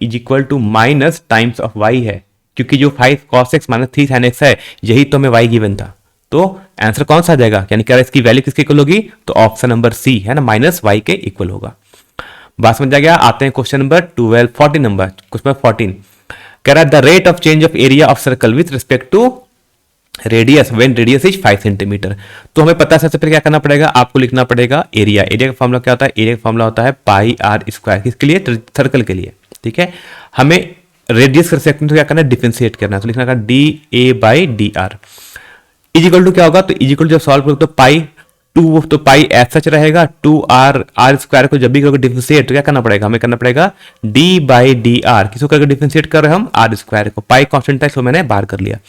is equal to minus times of y है, क्योंकि जो 5 cos x minus 3 sin x है यही तो हमें y गिवन था। तो आंसर कौन सा आ जाएगा? यानी क्या इसकी वैल्यू किसके इक्वल होगी? तो ऑप्शन नंबर सी है ना, माइनस वाई के इक्वल होगा। बात समझ आ गया। आते हैं क्वेश्चन नंबर 12, 14 नंबर, क्वेश्चन 14 कह रहा है the rate of change of area of circle with respect to radius when radius is 5 centimetre. तो हमें पता है सबसे पहले क्या करना पड़ेगा, आपको लिखना पड़ेगा एरिया। एरिया का फॉर्मूला क्या होता है? एरिया का फॉर्मूला होता है पाई आर स्क्वायर। किसके लिए? सर्कल के लिए। ठीक है, हमें रेडियस कर सकते हैं तो क्या करना है? डिफरेंशिएट करना है, तो लिखना है d a by d r is equal to क्या होगा? तो इज इक्वल जब सॉल्व करोगे तो पाई 2, तो पाई एज सच रहेगा 2 आर, आर स्क्वायर को जब भी करोगे डिफरेंशिएट तो क्या करना पड़ेगा? हमें करना पड़ेगा डी बाई डी आर। किसको करके डिफरेंशिएट कर रहे हैं हम? आर स्क्वायर को। पाई कांस्टेंट था इसको मैंने बाहर कर लिया,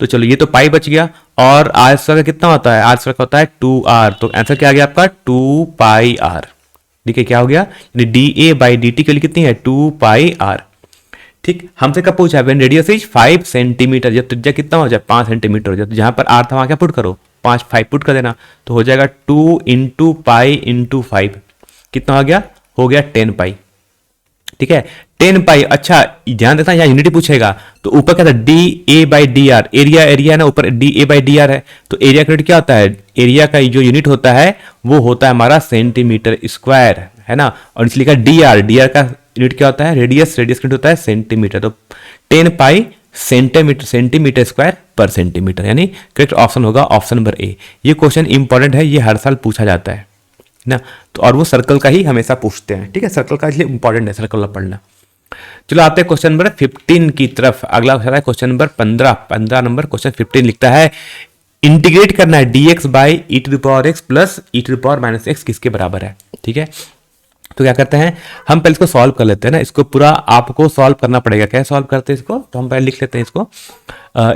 तो चलो ये तो पाई बच गया। और आर स्क्वायर कितना होता है? आर स्क्वायर का होता है 2r, तो आंसर क्या आ गया आपका? 2 पाई आर। ठीक है, क्या हो गया? D a by D T के लिए कितनी है? 2 पाई आर। ठीक, हमसे कब पूछा है? व्हेन रेडियस इज 5 सेंटीमीटर, जब त्रिज्या कितना हो जाए? 5 सेंटीमीटर हो जाए, तो जहां पर आर था वहां क्या पुट करो? 5 पुट कर देना, तो हो जाएगा 2 इंटू पाई इंटू 5। कितना हो गया? हो गया 10 पाई। ठीक है। 10 पाई, अच्छा ध्यान देना यहाँ यूनिटी पूछेगा तो ऊपर क्या था, D a by d are, area area ना, ऊपर D a by d are है, तो एरिया का यूनिट क्या होता है, एरिया का जो यूनिट होता है वो होता है हमारा सेंटीमीटर स्क्वायर, है ना। और इसलिए लिखा डी आर, डी आर का यूनिट क्या होता है, रेडियस, रेडियस का यूनिट होता है सेंटीमीटर। तो 10 पाई सेंटीमीटर, सेंटीमीटर स्क्वायर पर सेंटीमीटर, यानी करेक्ट ऑप्शन होगा ऑप्शन नंबर ए। ये क्वेश्चन इंपॉर्टेंट है, ये हर साल पूछा जाता है ना, तो और वो सर्कल का ही हमेशा पूछते हैं, ठीक है, सर्कल का इसलिए इंपॉर्टेंट है सर्कल का पढ़ना। चलो आते हैं क्वेश्चन नंबर 15 की तरफ। अगला है क्वेश्चन नंबर 15 नंबर क्वेश्चन 15 लिखता है इंटीग्रेट करना है dx by e to the power x plus e to the power minus x किसके बराबर है, ठीक है। तो क्या करते हैं, हम पहले इसको सॉल्व कर लेते हैं ना, इसको पूरा आपको सॉल्व करना पड़ेगा। क्या सॉल्व करते हैं इसको, तो हम पहले लिख लेते हैं इसको,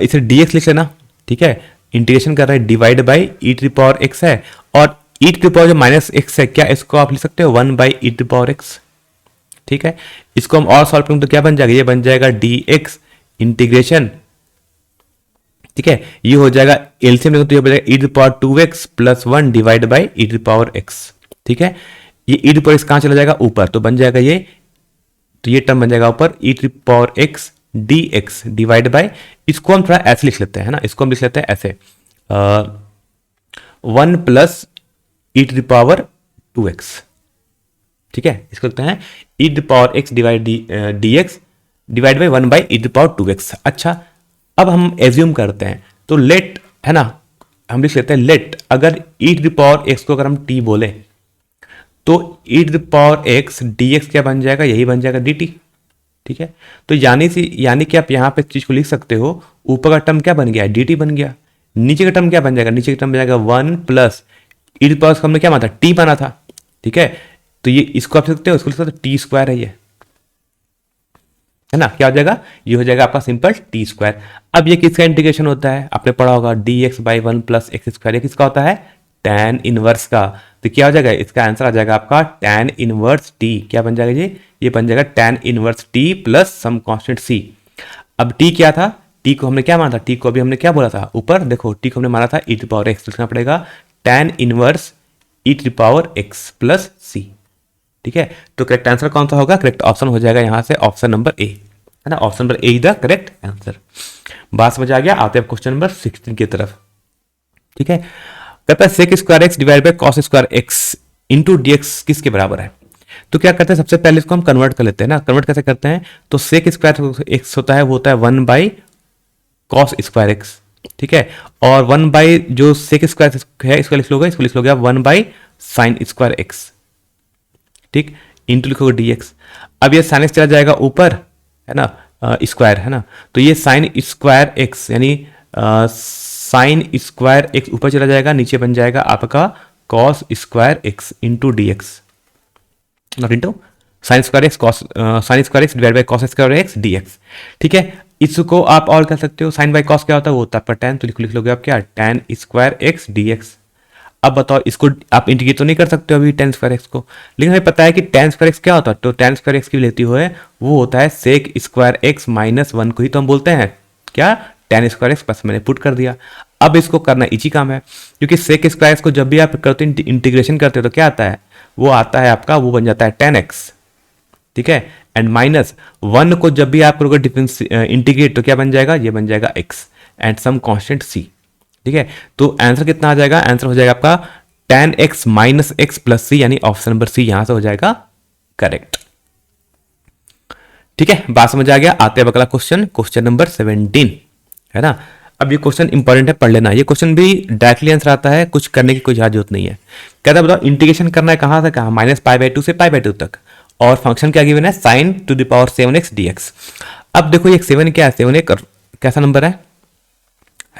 इसे dx लिख लेना, ठीक है। इंटीग्रेशन कर रहे हैं divide by e to the power x है, और ई टू द पावर जो माइनस एक्स है, क्या इसको आप लिख सकते हो 1 by e to the power x, ठीक है। इसको हम और सॉल्व करेंगे तो क्या बन जाएगा, ये बन जाएगा dx इंटीग्रेशन, ठीक है, ये हो जाएगा एलसीएम लेंगे तो ये बन जाएगा e to the power 2x plus 1 divide by e to the power x, ठीक है। ये e to the power x कहां चला जाएगा, ऊपर, तो बन जाएगा ये, तो ये टर्म बन जाएगा ऊपर e to the power x dx divide by, इसको हम थोड़ा ऐसे लिख लेते हैं ना, इसको हम लिख लेते हैं ऐसे 1 plus e to the power 2x, ठीक है। इसको लिखते हैं e to the power x divide dx divide by 1 by e to the power 2x। अच्छा अब हम एज्यूम करते हैं, तो लेट, है ना, हम लिख लेते हैं लेट, अगर e to the power x को अगर हम t बोले तो e to the power x dx क्या बन जाएगा, यही बन जाएगा dt, ठीक है। तो यानी कि आप यहाँ पे चीज को लिख सकते हो, ऊपर का टर्म क्या बन गया, dt बन गया, नीचे का टर्म क्या बन जाएगा, नीचे का टर्म बन जाएगा 1 plus e to the power हमने क्या माना था, t बना था, ठीक है। तो ये इसको आप लिख सकते हो, इसको लिख सकते हो टी स्क्वायर है ये, है ना, क्या हो जाएगा, ये हो जाएगा आपका सिंपल टी स्क्वायर। अब ये किसका इंटीग्रेशन होता है, आपने पढ़ा होगा dx by 1 plus x square, ये किसका होता है, tan इनवर्स का। तो क्या हो जाएगा, इसका आंसर आ जाएगा आपका tan इनवर्स t, क्या बन जाएगा ये बन जाएगा tan inverse t plus some constant c। अब t क्या था, t को हमने क्या माना था, t को अभी हमने क्या बोला था, ऊपर देखो t को हमने माना था e टू पावर x, लिखना पड़ेगा tan inverse e to power x plus c, ठीक है। तो करेक्ट आंसर कौन सा होगा, करेक्ट ऑप्शन हो जाएगा यहां से ऑप्शन नंबर ए, है ना, option number A is the correct answer. बात समझ आ गया, आते हैं क्वेश्चन नंबर 16 की तरफ, ठीक है। कहता है sec square x divide by cos square x into d x किसके बराबर है। तो क्या करते हैं, सबसे पहले इसको हम कन्वर्ट कर लेते हैं ना, कन्वर्ट कैसे करते हैं, तो सेक स्क्वायर एक्स होता है वो होता है 1 बाई कॉस स्क्वायर एक्स, ठीक है। और 1 बाई जो सेक स्क्वायर है इसको लिख लोगे 1 बाई साइन स्क्वायर एक्स, ठीक, इंटू लिखोगे dx। अब ये साइन एक्स चला जाएगा ऊपर, है ना, स्क्वायर, है ना, तो ये साइन स्क्वायर एक्स यानी साइन स्क्वायर एक्स ऊपर चला जाएगा, नीचे बन जाएगा आपका cos square x into dx, not into sine square x divide by cos square x dx, ठीक है। इसको आप और कर सकते हो, साइन बाई कॉस क्या होता है, वो होता है आपका tan, तो लिख लोगे आप क्या, tan स्क्वायर एक्स dx। अब बताओ, इसको आप इंटीग्रेट तो नहीं कर सकते हो अभी tan स्क्वायर एक्स को, लेकिन हमें पता है कि tan स्क्वायर एक्स क्या होता है, तो tan स्क्वायर एक्स की वैल्यू है वो होता है सेक स्क्वायर एक्स माइनस 1 को ही तो हम बोलते हैं क्या, tan स्क्वायर एक्स, बस मैंने पुट कर दिया। अब इसको करना इजी काम है, क्योंकि सेक स्क्वायर एक्स को जब भी आप करते हो इंटीग्रेशन करते हो तो क्या आता है, वो आता है आपका, वो बन जाता है tan x, ठीक है। एंड माइनस 1 को जब भी आप करोगे डिफरेंस इंटीग्रेट तो क्या बन जाएगा, ये बन जाएगा x and some constant c, ठीक है। तो आंसर कितना आ जाएगा, आंसर हो जाएगा आपका tan x minus x plus c, यानी ऑप्शन नंबर सी यहां से हो जाएगा करेक्ट, ठीक है। बात समझ आ गया, आते हैं अगला क्वेश्चन नंबर 17, है ना। अब ये क्वेश्चन इंपॉर्टेंट है, पढ़ लेना, ये क्वेश्चन भी डायरेक्टली आंसर आता है, कुछ करने की कोई जरूरत नहीं है। कहता है बताओ इंटीग्रेशन करना है कहां से कहां, माइनस पाई बाई 2 से पाई बाई 2 तक, और फंक्शन क्या गिवन है, sign to the power 7x dx। अब देखो ये 7 क्या है, 7 एक कैसा नंबर है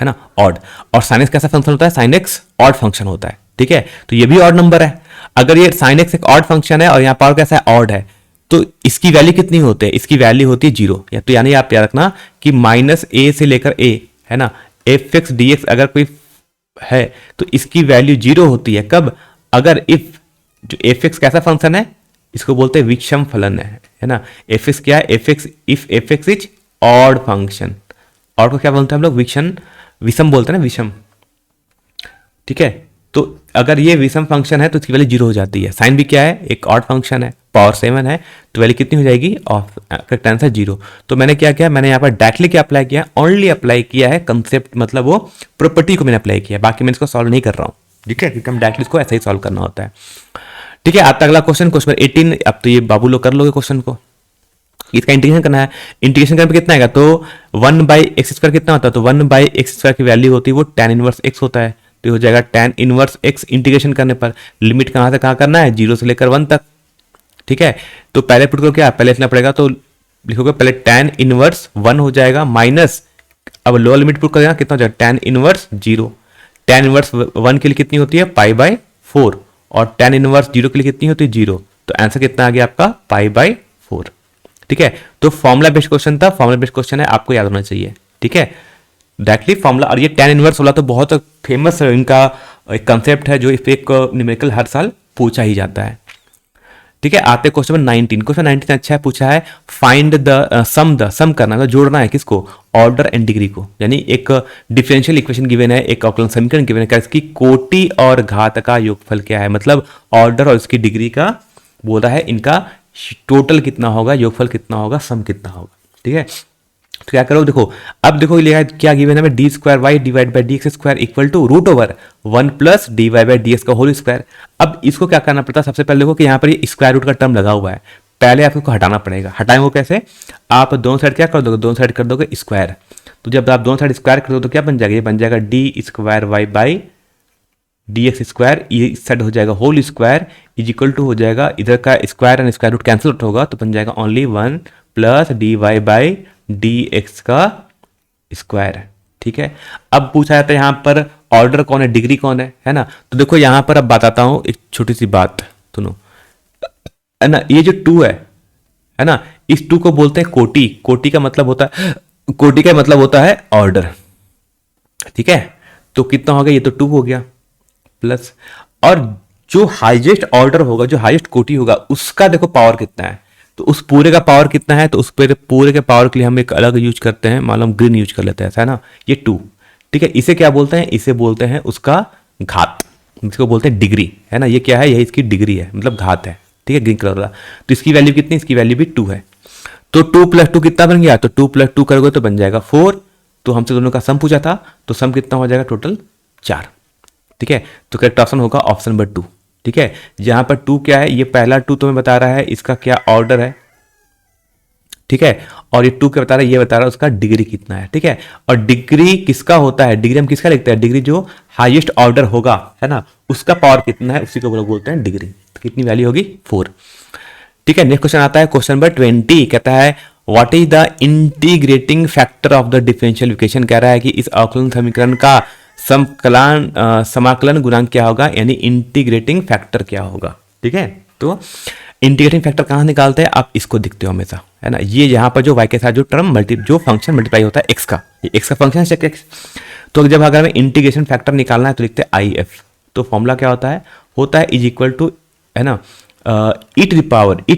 ना, ऑड, और साइन एक्स कैसा फंक्शन होता है, साइन एक्स ऑड फंक्शन होता है, ठीक है। तो ये भी ऑड नंबर है, अगर ये साइन एक्स एक ऑड फंक्शन है और यहाँ पावर कैसा है, ऑड है, तो इसकी वैल्यू कितनी होती है, इसकी वैल्यू होती है 0, या तो यानी आप याद रखना कि माइनस ए से लेकर ए, है ना, एफ एक्स डी एक्स अगर कोई है तो इसकी वैल्यू 0 होती है, कब, अगर इफ जो एफ एक्स कैसा फंक्शन है, इसको बोलते हैं विषम फलन है ना। एफ एक्स क्या है, F x, if F x is odd function, odd को क्या बोलते हैं हम लोग, विषम बोलते हैं ना, विषम, ठीक है। तो अगर ये विषम फंक्शन है तो इसकी वैल्यू 0 हो जाती है। साइन भी क्या है, एक ऑड फंक्शन है, पावर 7 है तो वैल्यू कितनी हो जाएगी, ऑफ करेक्ट आंसर 0। तो मैंने क्या किया, मैंने यहाँ पर डायरेक्टली क्या अप्लाई किया, ओनली अप्लाई किया है कंसेप्ट, मतलब वो प्रॉपर्टी को मैंने अप्लाई किया, बाकी मैं इसको सॉल्व नहीं कर रहा हूँ, ठीक है, क्योंकि हम डायरेक्टली इसको ऐसा ही सॉल्व करना होता है। ठीक है, आता अगला क्वेश्चन, क्वेश्चन 18। अब तो ये बाबू लोग कर लोगे क्वेश्चन को, इसका इंटीग्रेशन करना है। इंटीग्रेशन करने पे कितना आएगा, तो 1/x² कितना होता है, तो 1/x² की वैल्यू होती है वो tan इनवर्स x होता है, तो हो जाएगा tan इनवर्स x इंटीग्रेशन करने पर लिमिट कहाँ से कहाँ करना है, 0 से लेकर 1 तक। ठीक है, तो पहले पुट को क्या पहले लिखना पड़ेगा, तो लिखोगे पहले tan इनवर्स 1 हो जाएगा माइनस, अब लोअर लिमिट पुट करेगा कितना हो जाएगा, tan इनवर्स 0। tan इनवर्स 1 के लिए कितनी होती है, π/4, और tan इनवर्स 0 के लिए कितनी होती है, 0। तो आंसर कितना आ गया आपका, π/4। ठीक है, तो फॉर्मुला बेस्ड क्वेश्चन था, फॉर्मुला बेस्ड क्वेश्चन है, आपको याद होना चाहिए। ठीक है, डायरेक्टली फॉर्मुला, और ये tan इनवर्स वाला तो बहुत फेमस इनका एक कंसेप्ट है, जो एक न्यूमेरिकल हर साल पूछा ही जाता है। ठीक है, आते क्वेश्चन नंबर 19। क्वेश्चन 19 अच्छा है, पूछा है फाइंड द सम करना है, जोड़ना है किसको, ऑर्डर एंड डिग्री को, यानी एक डिफरेंशियल इक्वेशन गिवन है, एक अवकलन समीकरण गिवन है, क्या इसकी कोटि और घात का योगफल क्या है, मतलब ऑर्डर और इसकी डिग्री का बोल रहा है, इनका टोटल कितना होगा, योगफल कितना होगा, सम कितना होगा। ठीक है, तो क्या करो, देखो अब देखो ये क्या गिवन है, d² divide by dx² equal to √1 plus dy/dx का होल स्क्वायर। अब इसको क्या करना पड़ता है, सबसे पहले देखो कि यहाँ पर ये स्क्वायर रूट का टर्म लगा हुआ है, पहले आपको हटाना पड़ेगा। हटाएंगे कैसे, आप दोनों साइड क्या कर दोगे, दोनों साइड कर दोगे स्क्वायर, तो जब आप दोनों साइड स्क्वायर कर दो तो क्या बन जाएगा, ये बन जाएगा d² बाई dx², ये इस साइड हो जाएगा whole square, is equal to हो जाएगा, इधर का square and square root cancel out होगा, तो बन जाएगा ओनली 1 प्लस dy/dx का स्क्वायर। ठीक है, अब पूछा जाता है यहाँ पर ऑर्डर कौन है, डिग्री कौन है ना। तो देखो यहाँ पर अब बताता हूँ एक छोटी सी बात, सुनो, है ना, ये जो 2 है ना, इस 2 को बोलते हैं कोटि। कोटि का मतलब होता है, कोटि का मतलब होता है ऑर्डर। ठीक है, तो कितना हो गया, ये तो 2 हो गया प्लस, और जो हाईएस्ट ऑर्डर होगा, जो हाईएस्ट कोटि होगा, उसका देखो पावर कितना है, तो उस पूरे का पावर कितना है, तो उस पूरे के पावर के लिए हम एक अलग यूज करते हैं, मालूम ग्रीन यूज कर लेते हैं, है ना, ये 2। ठीक है, इसे क्या बोलते हैं, इसे बोलते हैं उसका घात, इसको बोलते हैं डिग्री, है ना, ये क्या है, यही इसकी डिग्री है, मतलब घात है। ठीक है, ग्रीन कलर वाला, तो इसकी वैल्यू कितनी, इसकी वैल्यू भी 2 है, तो 2 + 2 कितना बन गया, तो 2 + 2 करोगे तो बन जाएगा 4। तो हमसे दोनों का सम पूछा था, तो सम कितना हो जाएगा, टोटल 4। ठीक है, तो करेक्ट ऑप्शन होगा ऑप्शन नंबर 2। ठीक है, जहां पर 2 क्या है, ये पहला 2 तुम्हें बता रहा है इसका क्या ऑर्डर है। ठीक है, और ये 2 क्या बता रहा है, ये बता रहा है उसका डिग्री कितना है। ठीक है, और डिग्री किसका होता है, डिग्री हम किसका लिखते हैं, डिग्री जो हाईएस्ट ऑर्डर होगा, है ना, उसका पावर कितना है, उसी को लोग बोलते हैं डिग्री। तो कितनी वैल्यू होगी, 4। ठीक है, नेक्स्ट क्वेश्चन आता है क्वेश्चन नंबर 20, कहता है what is the integrating factor of the differential equation. कह रहा है कि इस अवकलन समीकरण का समाकलन गुणांक क्या होगा, यानी इंटीग्रेटिंग फैक्टर क्या होगा। ठीक है, तो इंटीग्रेटिंग फैक्टर कहाँ निकालते हैं, आप इसको दिखते हो हमेशा, है ना, ये यहाँ पर जो y के साथ जो टर्म जो फंक्शन मल्टीप्लाई होता है x का, ये x का फंक्शन है x। तो जब अगर हमें इंटीग्रेशन फैक्टर निकालना है तो लिखते हैं IF। तो फॉर्मूला क्या होता है इज इक्वल टू, है ना, e to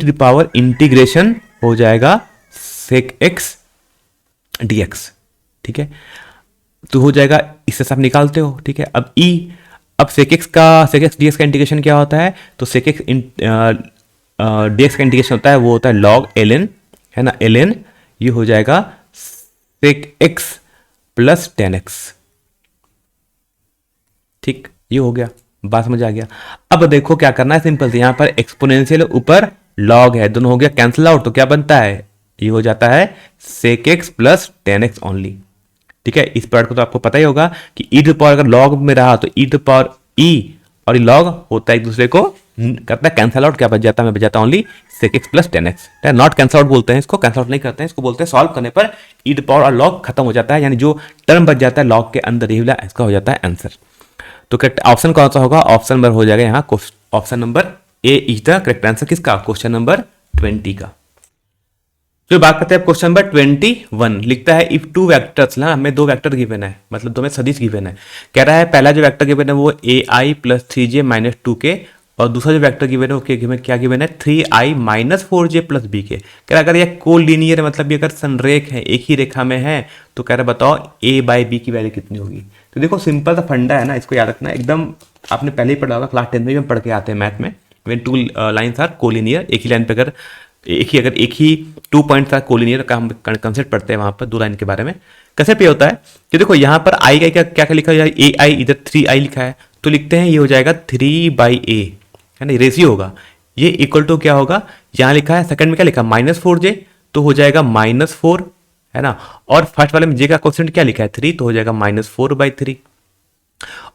the power integration हो जाएगा sec x dx। ठीक है, तो हो जाएगा, इससे सब निकालते हो। ठीक है, अब अब sec x dx का इंटीग्रेशन क्या होता है, तो sec x dx का इंटीग्रेशन होता है, वो होता है log ln, है ना, ln, ये हो जाएगा sec x plus tan x। ठीक, ये हो गया, बात समझ आ गया। अब देखो क्या करना है, सिंपल से, यहां पर एक्सपोनेंशियल ऊपर log है, दोनों हो गया कैंसिल आउट, तो क्या बनता है, ये हो जाता है sec x plus tan x only. ठीक है, इस पार्ट को तो आपको पता ही होगा कि e टू पावर अगर log में रहा तो e टू पावर e और log होता है एक दूसरे को करता है कैंसिल आउट, क्या बच जाता है, मैं बच जाता हूँ only sec x plus tan x। Not cancel out बोलते हैं इसको, कैंसिल आउट नहीं करते हैं इसको, बोलते हैं सॉल्व करने पर e टू पावर और log खत्म हो जाता है, यानी जो टर्म बच जाता है log के अंदर, ये वाला इसका हो जाता है आंसर। तो करेक्ट ऑप्शन कौन सा होगा, ऑप्शन नंबर हो जाएगा यहाँ, option number A is the correct answer किसका, क्वेश्चन नंबर 20 का। जो बात करते हैं क्वेश्चन नंबर 21, लिखता है इफ 2 वेक्टर्स ना, हमें 2 वेक्टर गिवन है, मतलब दो में सदिश गिवन है। कह रहा है पहला जो वेक्टर गिवन है वो ai plus 3j minus 2k, और दूसरा जो वेक्टर गिवन है वो क्या गिवन है, 3i minus 4j plus bk। कह रहा है अगर ये कोलिनियर है, मतलब ये अगर संरेख है, एक ही रेखा में है, तो कह रहा है बताओ a/b की वैल्यू कितनी होगी। तो देखो सिंपल सा फंडा है ना, इसको याद रखना, एकदम आपने पहले ही पढ़ा होगा, क्लास 10 में भी हम पढ़ के आते हैं मैथ में। When two lines are collinear, एक ही लाइन पे अगर एक ही 2 पॉइंट्स आर कोलिनियर का हम कंसेप्ट पढ़ते हैं वहां पर दो लाइन के बारे में। कैसे पे होता है कि देखो यहाँ पर आई का क्या क्या क्या लिखा है, ए आई, इधर 3i लिखा है, तो लिखते हैं ये हो जाएगा 3/a, है ना, रेशियो होगा। ये इक्वल टू क्या होगा, यहाँ लिखा है सेकंड में क्या लिखा है -4j, तो हो जाएगा -4, है ना। और फर्स्ट वाले में जे का कोएफिशिएंट क्या लिखा है 3, तो हो जाएगा -4/3।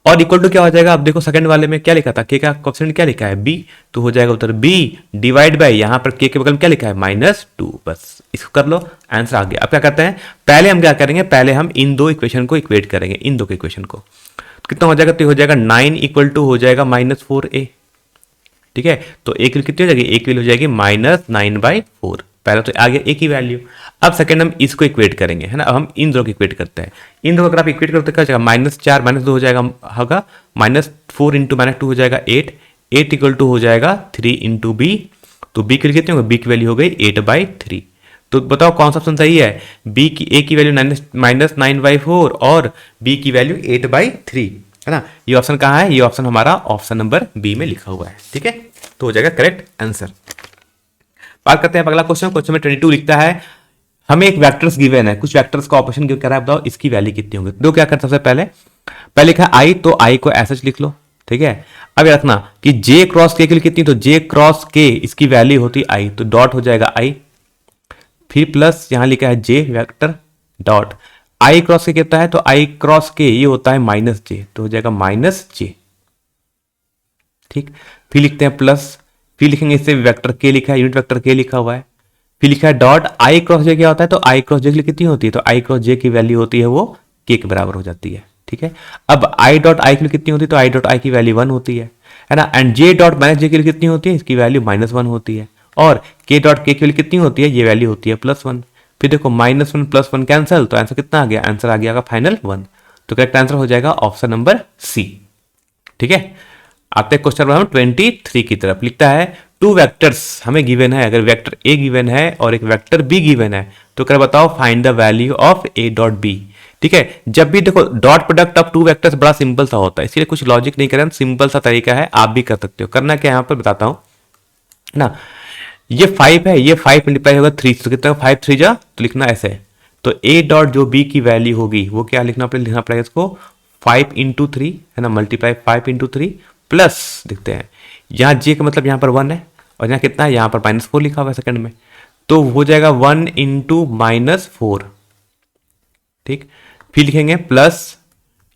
और इक्वल टू क्या हो जाएगा, अब देखो सेकंड वाले में क्या लिखा था, के का कोएफिशिएंट क्या लिखा है b, तो हो जाएगा उधर b डिवाइड बाय यहाँ पर के बगल में क्या लिखा है -2। बस इसको कर लो, आंसर आ गया। अब क्या करते हैं, पहले हम क्या करेंगे, पहले हम इन दो इक्वेशन को इक्वेट करेंगे, इन दो के इक्वेशन को। तो कितना हो जाएगा, तो हो जाएगा 9 इक्वल टू हो जाएगा -4a, ठीक है। तो एक कितनी हो जाएगी, एक वैल्यू हो जाएगी -9/4। पहले तो आ गया एक ही वैल्यू। अब सेकंड हम इसको इक्वेट करेंगे, है ना। अब हम इन दो को इक्वेट करते हैं, इन दो अगर आप इक्वेट करते क्या हो जाएगा, -4 -2 हो जाएगा, होगा -4 इंटू -2 हो जाएगा 8 इक्वल टू हो जाएगा 3 इंटू बी। तो बी की वैल्यू कितनी होगी, बी की वैल्यू हो गई 8/3। तो बताओ कौन सा ऑप्शन सही है, बी की ए की वैल्यू -9/4 और बी की वैल्यू 8/3, है ना। ये ऑप्शन कहाँ है, ये ऑप्शन हमारा ऑप्शन नंबर बी में लिखा हुआ है, ठीक है। तो हो जाएगा करेक्ट आंसर। बात करते हैं अगला क्वेश्चन। क्वेश्चन में 22 लिखता है हमें एक वेक्टर्स गिवन है, कुछ वेक्टर्स का ऑपरेशन गिव करा है, बताओ इसकी वैल्यू कितनी होगी। दो क्या करते हैं, सबसे पहले लिखा है आई, तो आई को ऐसा लिख लो, ठीक है। अब ये रखना कि जे क्रॉस के लिए कितनी, तो जे क्रॉस के इसकी वैल्यू होती आई, तो डॉट हो जाएगा आई, फिर प्लस यहां लिखा है जे वेक्टर डॉट आई क्रॉस के कितना है, तो आई क्रॉस के ये होता है -j, तो हो जाएगा -j, ठीक। फिर लिखते हैं प्लस, फिर लिखेंगे इससे वेक्टर के लिखा है, यूनिट वेक्टर के लिखा हुआ है, फिर लिखा है डॉट आई क्रॉस जे क्या होता है, तो आई क्रॉस जे के लिए कितनी होती है, तो आई क्रॉस जे की वैल्यू होती है वो के के बराबर हो जाती है, ठीक है। अब आई डॉट आई के लिए कितनी होती है, तो आई डॉट आई की वैल्यू 1 होती है ना। एंड जे डॉट माइनस जे के लिए कितनी होती है, इसकी वैल्यू -1 होती है। और के डॉट के वैल्यू कितनी होती है, ये वैल्यू होती है +1। फिर देखो -1 +1 कैंसिल, तो आंसर कितना आ गया, आंसर आ गया फाइनल 1। तो करेक्ट आंसर हो जाएगा ऑप्शन नंबर सी, ठीक है। आते हैं क्वेश्चन नंबर 23 की तरफ। लिखता है टू वेक्टर्स हमें गिवन है, अगर वेक्टर ए गिवन है और एक वेक्टर बी गिवन है, तो कर बताओ find the value of a dot b, ठीक है। जब भी देखो dot product of two vectors बड़ा सिंपल सा होता है, इसलिए कुछ लॉजिक नहीं करें, सिंपल सा तरीका है, आप भी कर सकते हो। करना क्या यहां पर बताता हूं ना, ये 5 है, ये 5 मल्टीप्लाई होगा 3, तो कितना 5 3 जा, तो लिखना ऐसे। तो ए डॉट जो बी की वैल्यू होगी वो क्या लिखना पड़ेगा इसको 5 इंटू 3, है ना, मल्टीप्लाई 5 इंटू 3 प्लस, देखते हैं यहाँ जे का मतलब यहाँ पर 1 है और यहाँ कितना है, यहाँ पर -4 लिखा हुआ है सेकंड में, तो हो जाएगा 1 इंटू -4, ठीक। फिर लिखेंगे प्लस,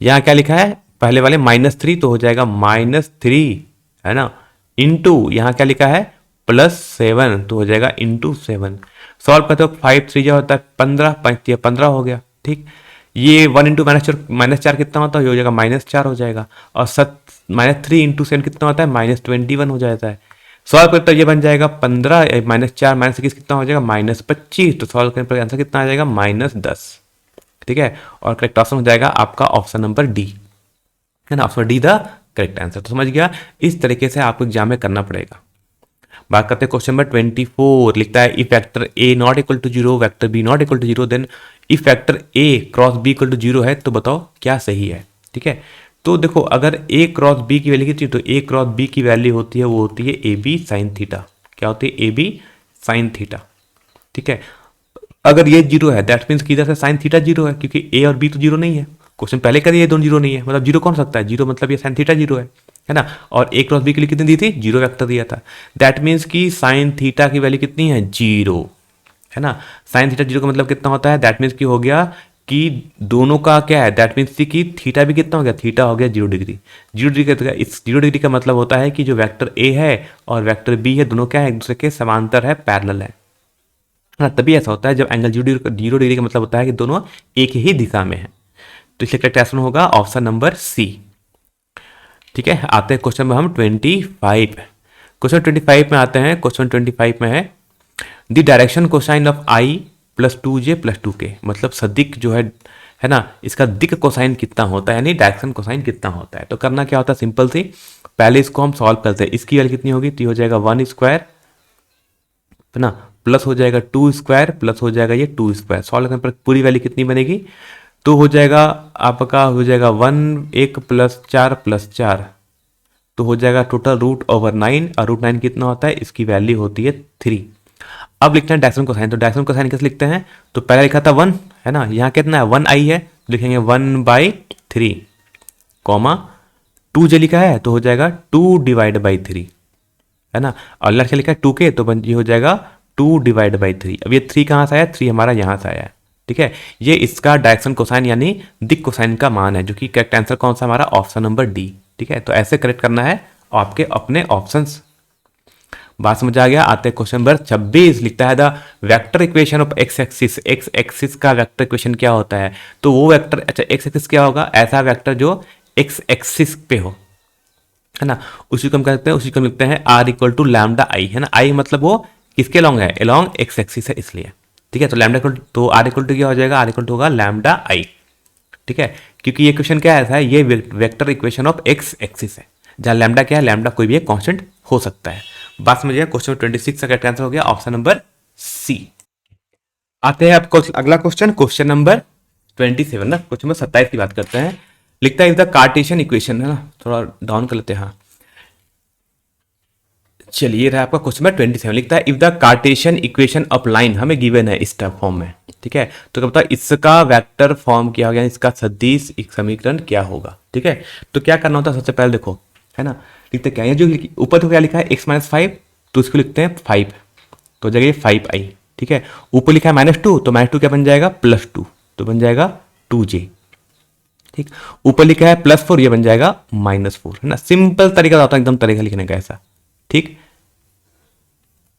यहाँ क्या लिखा है पहले वाले -3, तो हो जाएगा -3, है ना, इंटू यहाँ क्या लिखा है +7, तो हो जाएगा इंटू 7। सॉल्व करते हो 5 3 होता है 15, 5 15 हो गया, ठीक। ये 1 इंटू -4 कितना होता है, हो जाएगा -4 हो जाएगा। और -3 इंटू 7 कितना होता है, -21 हो जाता है। सॉल्व करते तो ये बन जाएगा 15, -4 -21 कितना हो जाएगा -25, तो सॉल्व करने पर आंसर कितना आ जाएगा -10, ठीक है। और करेक्ट ऑप्शन हो जाएगा आपका ऑप्शन नंबर डी, है ना, option D the correct answer. तो समझ गया, इस तरीके से आपको एग्जाम में करना पड़ेगा। बात करते हैं क्वेश्चन नंबर 24। लिखता है if vector a not equal to 0, vector b not equal to 0, then if vector a cross b equal to 0 है, तो बताओ क्या सही है, ठीक है। तो देखो अगर ए क्रॉस बी की वैल्यू कितनी, तो ए क्रॉस बी की वैल्यू होती है वो होती है ए बी साइन थीटा। क्या होती है, ए बी साइन थीटा, ठीक है। अगर ये 0 है दैट मीन्स किधर से साइन थीटा 0 है, क्योंकि ए और बी तो 0 नहीं है। क्वेश्चन पहले करिए ये दोनों 0 नहीं है, मतलब 0 कौन सकता है, 0 मतलब ये साइन थीटा 0 है ना। और ए क्रॉस बी के लिए कितनी दी थी, 0 वेक्टर दिया था। दैट मीन्स कि साइन थीटा की वैल्यू कितनी है 0, है ना। साइन थीटा 0 का मतलब कितना होता है, दैट मीन्स की हो गया कि दोनों का क्या है, दैट मीन्स कि थीटा भी कितना हो गया, थीटा हो गया 0 डिग्री। 0 डिग्री इस 0 डिग्री का मतलब होता है कि जो वेक्टर ए है और वेक्टर बी है दोनों क्या है, एक दूसरे के समांतर है, पैरेलल है ना। तभी ऐसा होता है जब एंगल 0 डिग्री का मतलब होता है कि दोनों एक ही दिशा में है। तो इसलिए करेक्ट आंसर होगा ऑप्शन नंबर सी, ठीक है। आते हैं क्वेश्चन में हम 25। क्वेश्चन 25 में आते हैं। क्वेश्चन 25 में है the direction cosine of I plus 2j plus 2k, मतलब सदिक जो है ना, इसका दिक कोसाइन कितना होता है, यानी डायरेक्शन कोसाइन कितना होता है। तो करना क्या होता है, सिंपल सी, पहले इसको हम सॉल्व करते हैं। इसकी वैल्यू कितनी होगी, तो हो जाएगा 1 स्क्वायर, है ना, प्लस हो जाएगा 2 स्क्वायर, प्लस हो जाएगा ये 2 स्क्वायर। सॉल्व करने पर पूरी वैल्यू कितनी बनेगी, तो हो जाएगा आपका हो जाएगा 1 1 + 4 + 4 तो हो जाएगा टोटल √9, और √9 कितना होता है, इसकी वैल्यू होती है 3। अब लिखते हैं डायरेक्शन कोसाइन, तो डायरेक्शन कोसाइन कैसे लिखते हैं, तो पहले लिखा था 1 है ना, यहाँ कितना है 1 आई है, लिखेंगे 1/3 कॉमा 2 जे लिखा है तो हो जाएगा 2/3 है ना, और लड़के लिखा है 2k तो ये हो जाएगा 2/3। अब ये 3 कहाँ से आया, 3 हमारा यहाँ से आया है, ठीक है। ये इसका डायरेक्शन कोसाइन यानी दिक कोसाइन का मान है, जो कि करेक्ट आंसर कौन सा हमारा, ऑप्शन नंबर डी, ठीक है। तो ऐसे करेक्ट करना है आपके अपने ऑप्शंस। बात समझ आ गया। आते हैं क्वेश्चन नंबर 26, लिखता है the vector equation of x axis. X axis का वेक्टर इक्वेशन क्या होता है, तो वो वेक्टर, अच्छा एक्स एक्सिस क्या होगा, ऐसा वेक्टर जो एक्स एक्सिस पे हो, है ना, उसी को हम कहते हैं, उसी को लिखते हैं r = λ/i, है ना। i मतलब वो किसके लॉन्ग है, अलॉन्ग एक्स एक्सिस है इसलिए, ठीक है। तो लैम्डा तो r = क्या हो जाएगा, r = होगा λ/i, ठीक है, क्योंकि ये क्वेश्चन क्या ऐसा है, ये vector equation of x axis है, जहां लैम्डा क्या है, लैम्डा कोई भी एक कांस्टेंट हो सकता है। बात समझिए, क्वेश्चन 26 का करेक्ट आंसर हो गया ऑप्शन नंबर सी। आते हैं आपको अगला क्वेश्चन, क्वेश्चन नंबर 27 ना, क्वेश्चन नंबर 27 की बात करते हैं। लिखता है इफ द कार्टेशियन इक्वेशन, है ना, थोड़ा डाउन कर लेते हैं, हाँ चलिए रहा आपका क्वेश्चन नंबर 27। लिखता है if the Cartesian equation of line हमें गिवन है इस टर्म फॉर्म में, ठीक है, तो क्या बताओ इसका वेक्टर फॉर्म क्या होगा, इसका सदिश एक समीकरण क्या होगा, ठीक है। तो क्या करना होता है, सबसे पहले देखो, है ना, लिखते क्या है, जो ऊपर तो क्या लिखा है x-5, तो इसको लिखते हैं 5, तो जगह 5i, ठीक है। ऊपर लिखा है -2, तो -2 क्या बन जाएगा, +2, तो बन जाएगा 2j, ठीक। ऊपर लिखा है +4, ये बन जाएगा -4, है ना। सिंपल तरीका होता है एकदम तरीका लिखने का ऐसा, ठीक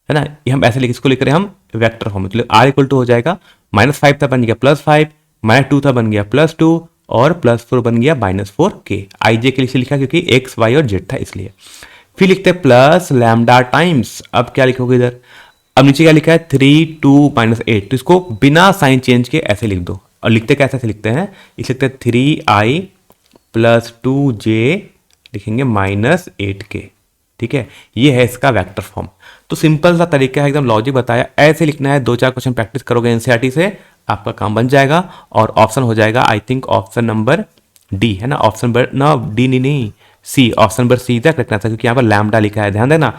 है ना। ये हम ऐसे लिख, इसको लिख रहे हैं हम वेक्टर फॉर्म में, तो r = हो जाएगा -5 था बन गया +5, -2 था बन गया +2, और +4 बन गया -4k। i j के लिए लिखा क्योंकि x y और z था इसलिए। फिर लिखते हैं प्लस लैम्डा टाइम्स, अब क्या लिखोगे इधर, अब नीचे क्या लिखा है 3 2 -8, तो इसको बिना साइन चेंज के ऐसे लिख दो, और लिखते कैसे ऐसे लिखते हैं, इसे लिखते हैं 3i + 2j लिखेंगे -8k, ठीक है। ये है इसका वेक्टर फॉर्म। तो सिंपल सा तरीका है, एकदम लॉजिक बताया, ऐसे लिखना है, 2-4 क्वेश्चन प्रैक्टिस करोगे एनसीईआरटी से, आपका काम बन जाएगा, और ऑप्शन हो जाएगा I think option number D, है ना, ऑप्शन नंबर ना डी नहीं सी, ऑप्शन नंबर सी था करेक्ट आंसर, क्योंकि यहाँ पर लैम्डा लिखा है, ध्यान देना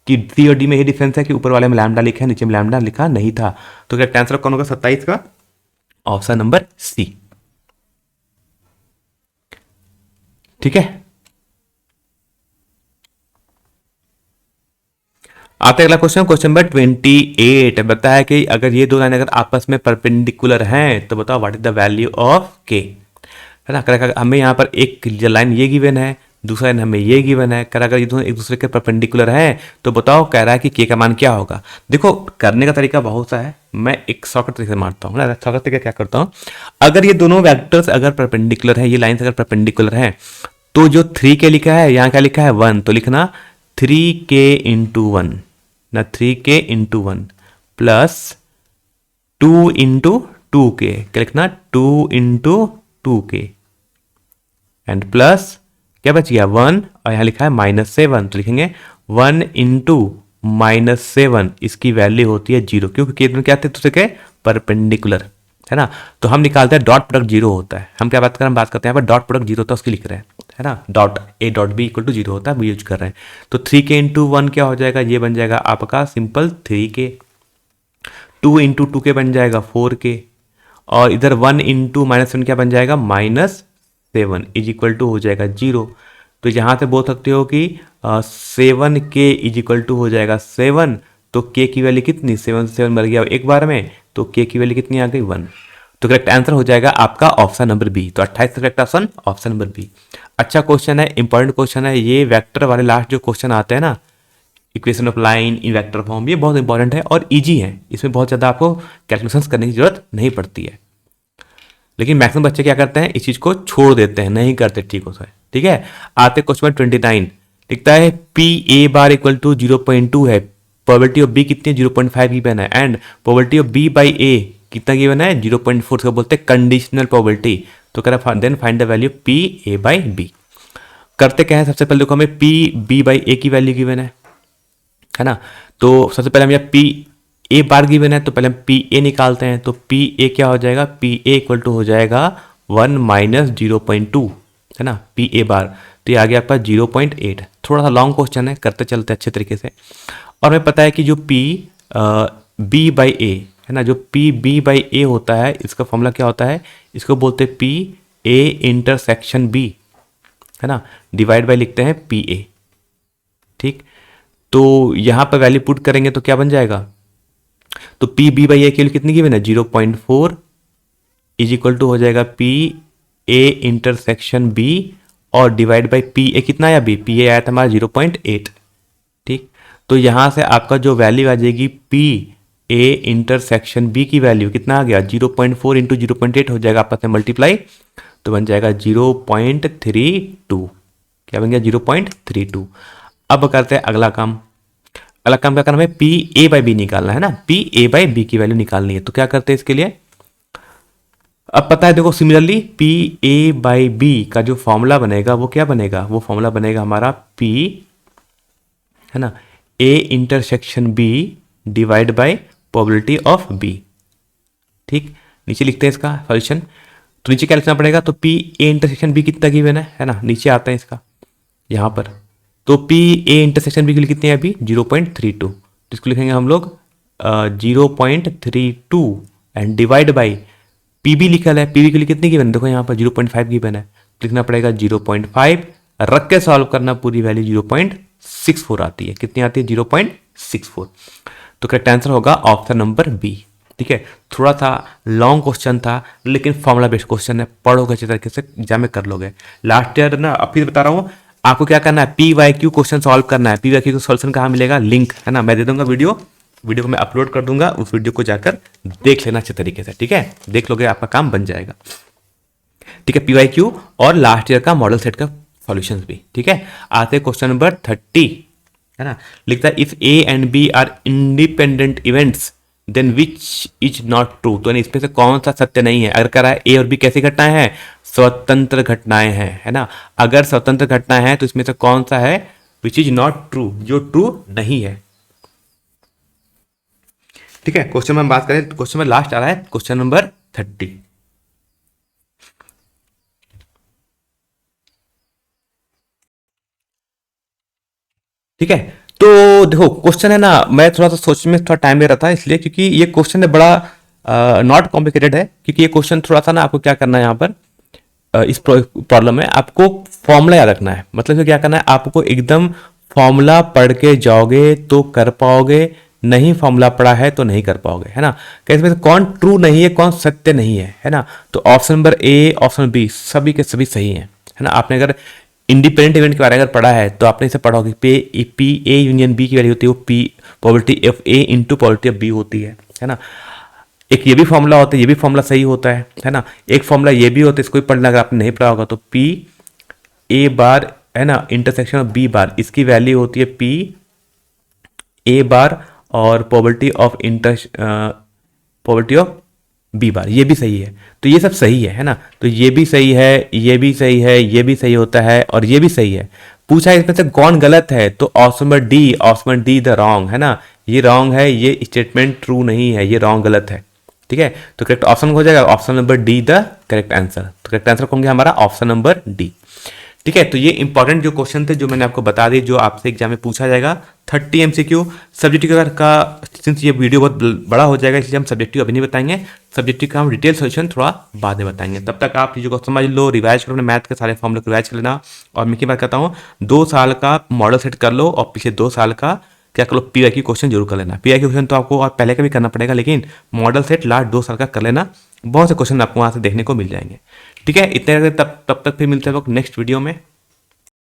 कि सी और डी में ये डिफरेंस है कि ऊपर वाले में लैम्डा लिखा है, नीचे में लैम्डा लिखा नहीं था। तो करेक्ट आंसर कौन होगा 27 का, ऑप्शन नंबर सी, ठीक है। आते अगला क्वेश्चन, क्वेश्चन नंबर 28 बताया कि अगर ये दो लाइन अगर आपस में परपेंडिकुलर हैं तो बताओ what is the value of के, है ना। कर हमें यहाँ पर एक लाइन ये गिवन है, दूसरा लाइन हमें ये गिवन है, कर अगर ये दोनों एक दूसरे के परपेंडिकुलर हैं तो बताओ कह रहा है कि के का मान क्या होगा। देखो करने का तरीका बहुत सा है, मैं एक शॉर्टकट तरीके से मारता हूँ ना, शॉर्टकट तरीका क्या करता हूँ, अगर ये दोनों वेक्टर्स अगर परपेंडिकुलर है, ये लाइन्स अगर परपेंडिकुलर है, तो जो 3k लिखा है यहाँ क्या लिखा है 1, तो लिखना 3k × 1 ना, 3k × 1 प्लस 2 × 2k, क्या लिखना 2 × 2k, एंड प्लस क्या बच गया 1, और यहाँ लिखा है -7, तो लिखेंगे 1 × -7, इसकी वैल्यू होती है 0, क्योंकि क्या थे दूसरे के परपेंडिकुलर, है ना। तो हम निकालते हैं डॉट प्रोडक्ट 0 होता है, हम क्या बात कर रहे हैं, हम बात करते हैं यहाँ पर डॉट प्रोडक्ट 0 होता है उसकी लिख रहे हैं, है ना, डॉट a डॉट b = 0 होता है, वो यूज कर रहे हैं। तो 3k × 1 क्या हो जाएगा, ये बन जाएगा आपका सिंपल 3k, 2 × 2k बन जाएगा 4k, और इधर 1 × -7 क्या बन जाएगा -7 = हो जाएगा 0। तो यहाँ से बोल सकते हो कि 7k = हो जाएगा 7, तो k की वैल्यू कितनी, 7 से 7 मर गया एक बार में, तो k की वैल्यू कितनी आ गई 1, तो करेक्ट आंसर हो जाएगा आपका ऑप्शन नंबर बी। तो 28 correct option option number B. अच्छा क्वेश्चन है, इंपॉर्टेंट क्वेश्चन है ये, वेक्टर वाले लास्ट जो क्वेश्चन आते हैं ना, equation of line in vector form, ये बहुत इंपॉर्टेंट है और इजी है, इसमें बहुत ज़्यादा आपको कैलकुलेशंस करने की जरूरत नहीं पड़ती है। लेकिन मैक्सिमम बच्चे क्या करते हैं, इस चीज़ को छोड़ देते हैं, नहीं करते ठीक होता है, ठीक है। आते क्वेश्चन 29, लिखता है P A bar equal to 0.2 है, प्रोबेबिलिटी ऑफ बी कितनी है 0.5 गिवन है, and probability of B by A कितना गिवन है 0.4, को बोलते हैं कंडीशनल प्रोबेबिलिटी। तो कह रहा then find the value P A by B. करते क्या है, सबसे पहले देखो हमें पी बी बाई ए की वैल्यू गिवन है ना। तो सबसे पहले हम यहाँ पी ए बार गिवन है, तो पहले हम पी ए निकालते हैं, तो पी ए क्या हो जाएगा, पी ए इक्वल टू हो जाएगा 1 - 0.2, है ना, पी ए बार। तो ये आ गया आपका 0.8। थोड़ा सा लॉन्ग क्वेश्चन है, करते चलते अच्छे तरीके से। और हमें पता है कि जो P B बाई ए है ना, जो P B बाई ए होता है, इसका फॉर्मूला क्या होता है, इसको बोलते हैं P A इंटरसेक्शन B, है ना, डिवाइड बाई लिखते हैं P A। ठीक, तो यहाँ पर वैल्यू पुट करेंगे तो क्या बन जाएगा, तो P B बाई ए की वैल्यू कितनी गिवन है, 0.4 इज इक्वल टू हो जाएगा P A इंटरसेक्शन B और डिवाइड बाई P A कितना आया, B P A आया था हमारा 0.8। ठीक, तो यहाँ से आपका जो वैल्यू आ जाएगी P A इंटरसेक्शन B की वैल्यू कितना आ गया, 0.4 इंटू 0.8 हो जाएगा आपस में मल्टीप्लाई, तो बन जाएगा 0.32। क्या बन गया, 0.32। अब करते हैं अगला काम। अगला काम क्या करना है, P A बाई B निकालना है ना, P A बाई B की वैल्यू निकालनी है। तो क्या करते हैं इसके लिए, अब पता है देखो, similarly P A by B का जो फॉर्मूला बनेगा वो क्या बनेगा, वो फॉर्मूला बनेगा हमारा P, है ना, A intersection B divide by probability of B। ठीक, नीचे लिखते हैं इसका सॉल्यूशन। तो नीचे क्या लिखना पड़ेगा, तो P A इंटरसेक्शन B कितना गिवन है ना, नीचे आता है इसका यहाँ पर। तो P A इंटरसेक्शन B की कितनी है अभी, 0.32। तो इसको लिखेंगे हम लोग 0.32 and divide by P B लिखा है, पी बी के लिए कितनी गिवन, देखो यहाँ पर 0.5 गिवन है, लिखना पड़ेगा 0.5, रख के सॉल्व करना, पूरी वैल्यू 0.64 आती है। कितनी आती है, 0.64। तो करेक्ट आंसर होगा ऑप्शन नंबर बी। ठीक है, थोड़ा सा लॉन्ग क्वेश्चन था लेकिन फॉर्मुला बेस्ड क्वेश्चन है, पढ़ोगे अच्छे तरीके से एग्जाम में कर लोगे। लास्ट ईयर ना, अब फिर बता रहा हूँ आपको क्या करना है, P Y Q question solve करना है। पी वाई क्यू सोल्यूशन कहाँ मिलेगा, लिंक है ना, मैं दे दूंगा, वीडियो को मैं अपलोड कर दूंगा, उस वीडियो को जाकर देख लेना अच्छे तरीके से। ठीक है, देख लोगे आपका काम बन जाएगा। ठीक है, पीवाईक्यू और लास्ट ईयर का मॉडल सेट का सॉल्यूशंस भी। ठीक है, आते क्वेश्चन नंबर 30, है ना, लिखता है if A and B are independent events then which is not true. तो इसमें से कौन सा सत्य नहीं है। अगर कह रहा है ए और बी कैसी घटनाएं हैं, स्वतंत्र घटनाएं हैं, है ना। अगर स्वतंत्र घटनाएं हैं तो इसमें से कौन सा है विच इज नॉट ट्रू, जो ट्रू नहीं है। ठीक है, क्वेश्चन में हम बात करें, क्वेश्चन में लास्ट आ रहा है क्वेश्चन नंबर 30। ठीक है, तो देखो क्वेश्चन है ना, मैं थोड़ा सा सोचने में थोड़ा टाइम ले रहा था इसलिए, क्योंकि ये क्वेश्चन है बड़ा नॉट कॉम्प्लिकेटेड है। क्योंकि ये क्वेश्चन थोड़ा सा ना, आपको क्या करना है यहाँ पर इस प्रॉब्लम में आपको फॉर्मूला याद रखना है। मतलब क्या करना है, आपको एकदम फॉर्मूला पढ़ के जाओगे तो कर पाओगे, नहीं फॉर्मूला पढ़ा है तो नहीं कर पाओगे, है ना। कैसे में कौन ट्रू नहीं है, कौन सत्य नहीं है ना। तो option number A, option B सभी के सभी सही है ना। आपने अगर इंडिपेंडेंट इवेंट के बारे में अगर पढ़ा है तो आपने इसे पढ़ा होगा, पी ए यूनियन बी की वैल्यू होती है वो P probability of A into probability of B होती है ना। एक ये भी फॉर्मूला होता है, ये भी फॉर्मूला सही होता है ना। एक फॉर्मूला ये भी होता है, इसको भी पढ़ना अगर आपने नहीं पढ़ा होगा तो पी ए बार, है ना, इंटरसेक्शन ऑफ बी बार, इसकी वैल्यू होती है पी ए बार और probability of probability of B bar, ये भी सही है। तो ये सब सही है ना। तो ये भी सही है, ये भी सही है, ये भी सही होता है और ये भी सही है। पूछा है इसमें से कौन गलत है, तो option number D, option number D the wrong, है ना। ये रॉन्ग है, ये स्टेटमेंट ट्रू नहीं है, ये रॉन्ग गलत है। ठीक है, तो करेक्ट ऑप्शन हो जाएगा option number D the correct answer. तो करेक्ट आंसर होंगे हमारा ऑप्शन नंबर डी। ठीक है, तो ये इंपॉर्टेंट जो क्वेश्चन थे जो मैंने आपको बता दिए, जो आपसे एग्जाम में पूछा जाएगा 30 एमसीक्यू सब्जेक्टिव का। सिंस ये वीडियो बहुत बड़ा हो जाएगा इसलिए हम सब्जेक्टिव अभी नहीं बताएंगे, सब्जेक्टिव का हम डिटेल सोल्यूशन थोड़ा बाद में बताएंगे। तब तक आप चीज़ों को समझ लो, रिवाइज करो, अपने मैथ के सारे फॉर्मूले को रिवाइज कर लेना। और मैं क्या बात करता हूँ, 2 साल का मॉडल सेट कर लो और पिछले 2 साल का क्या कर लो, पीवाईक्यू क्वेश्चन जरूर कर लेना। पीवाईक्यू क्वेश्चन तो आपको और पहले का भी करना पड़ेगा, लेकिन मॉडल सेट लास्ट 2 साल का कर लेना, बहुत से क्वेश्चन आपको वहाँ से देखने को मिल जाएंगे। ठीक है, इतने तब तक फिर मिलते हैं लोग नेक्स्ट वीडियो में।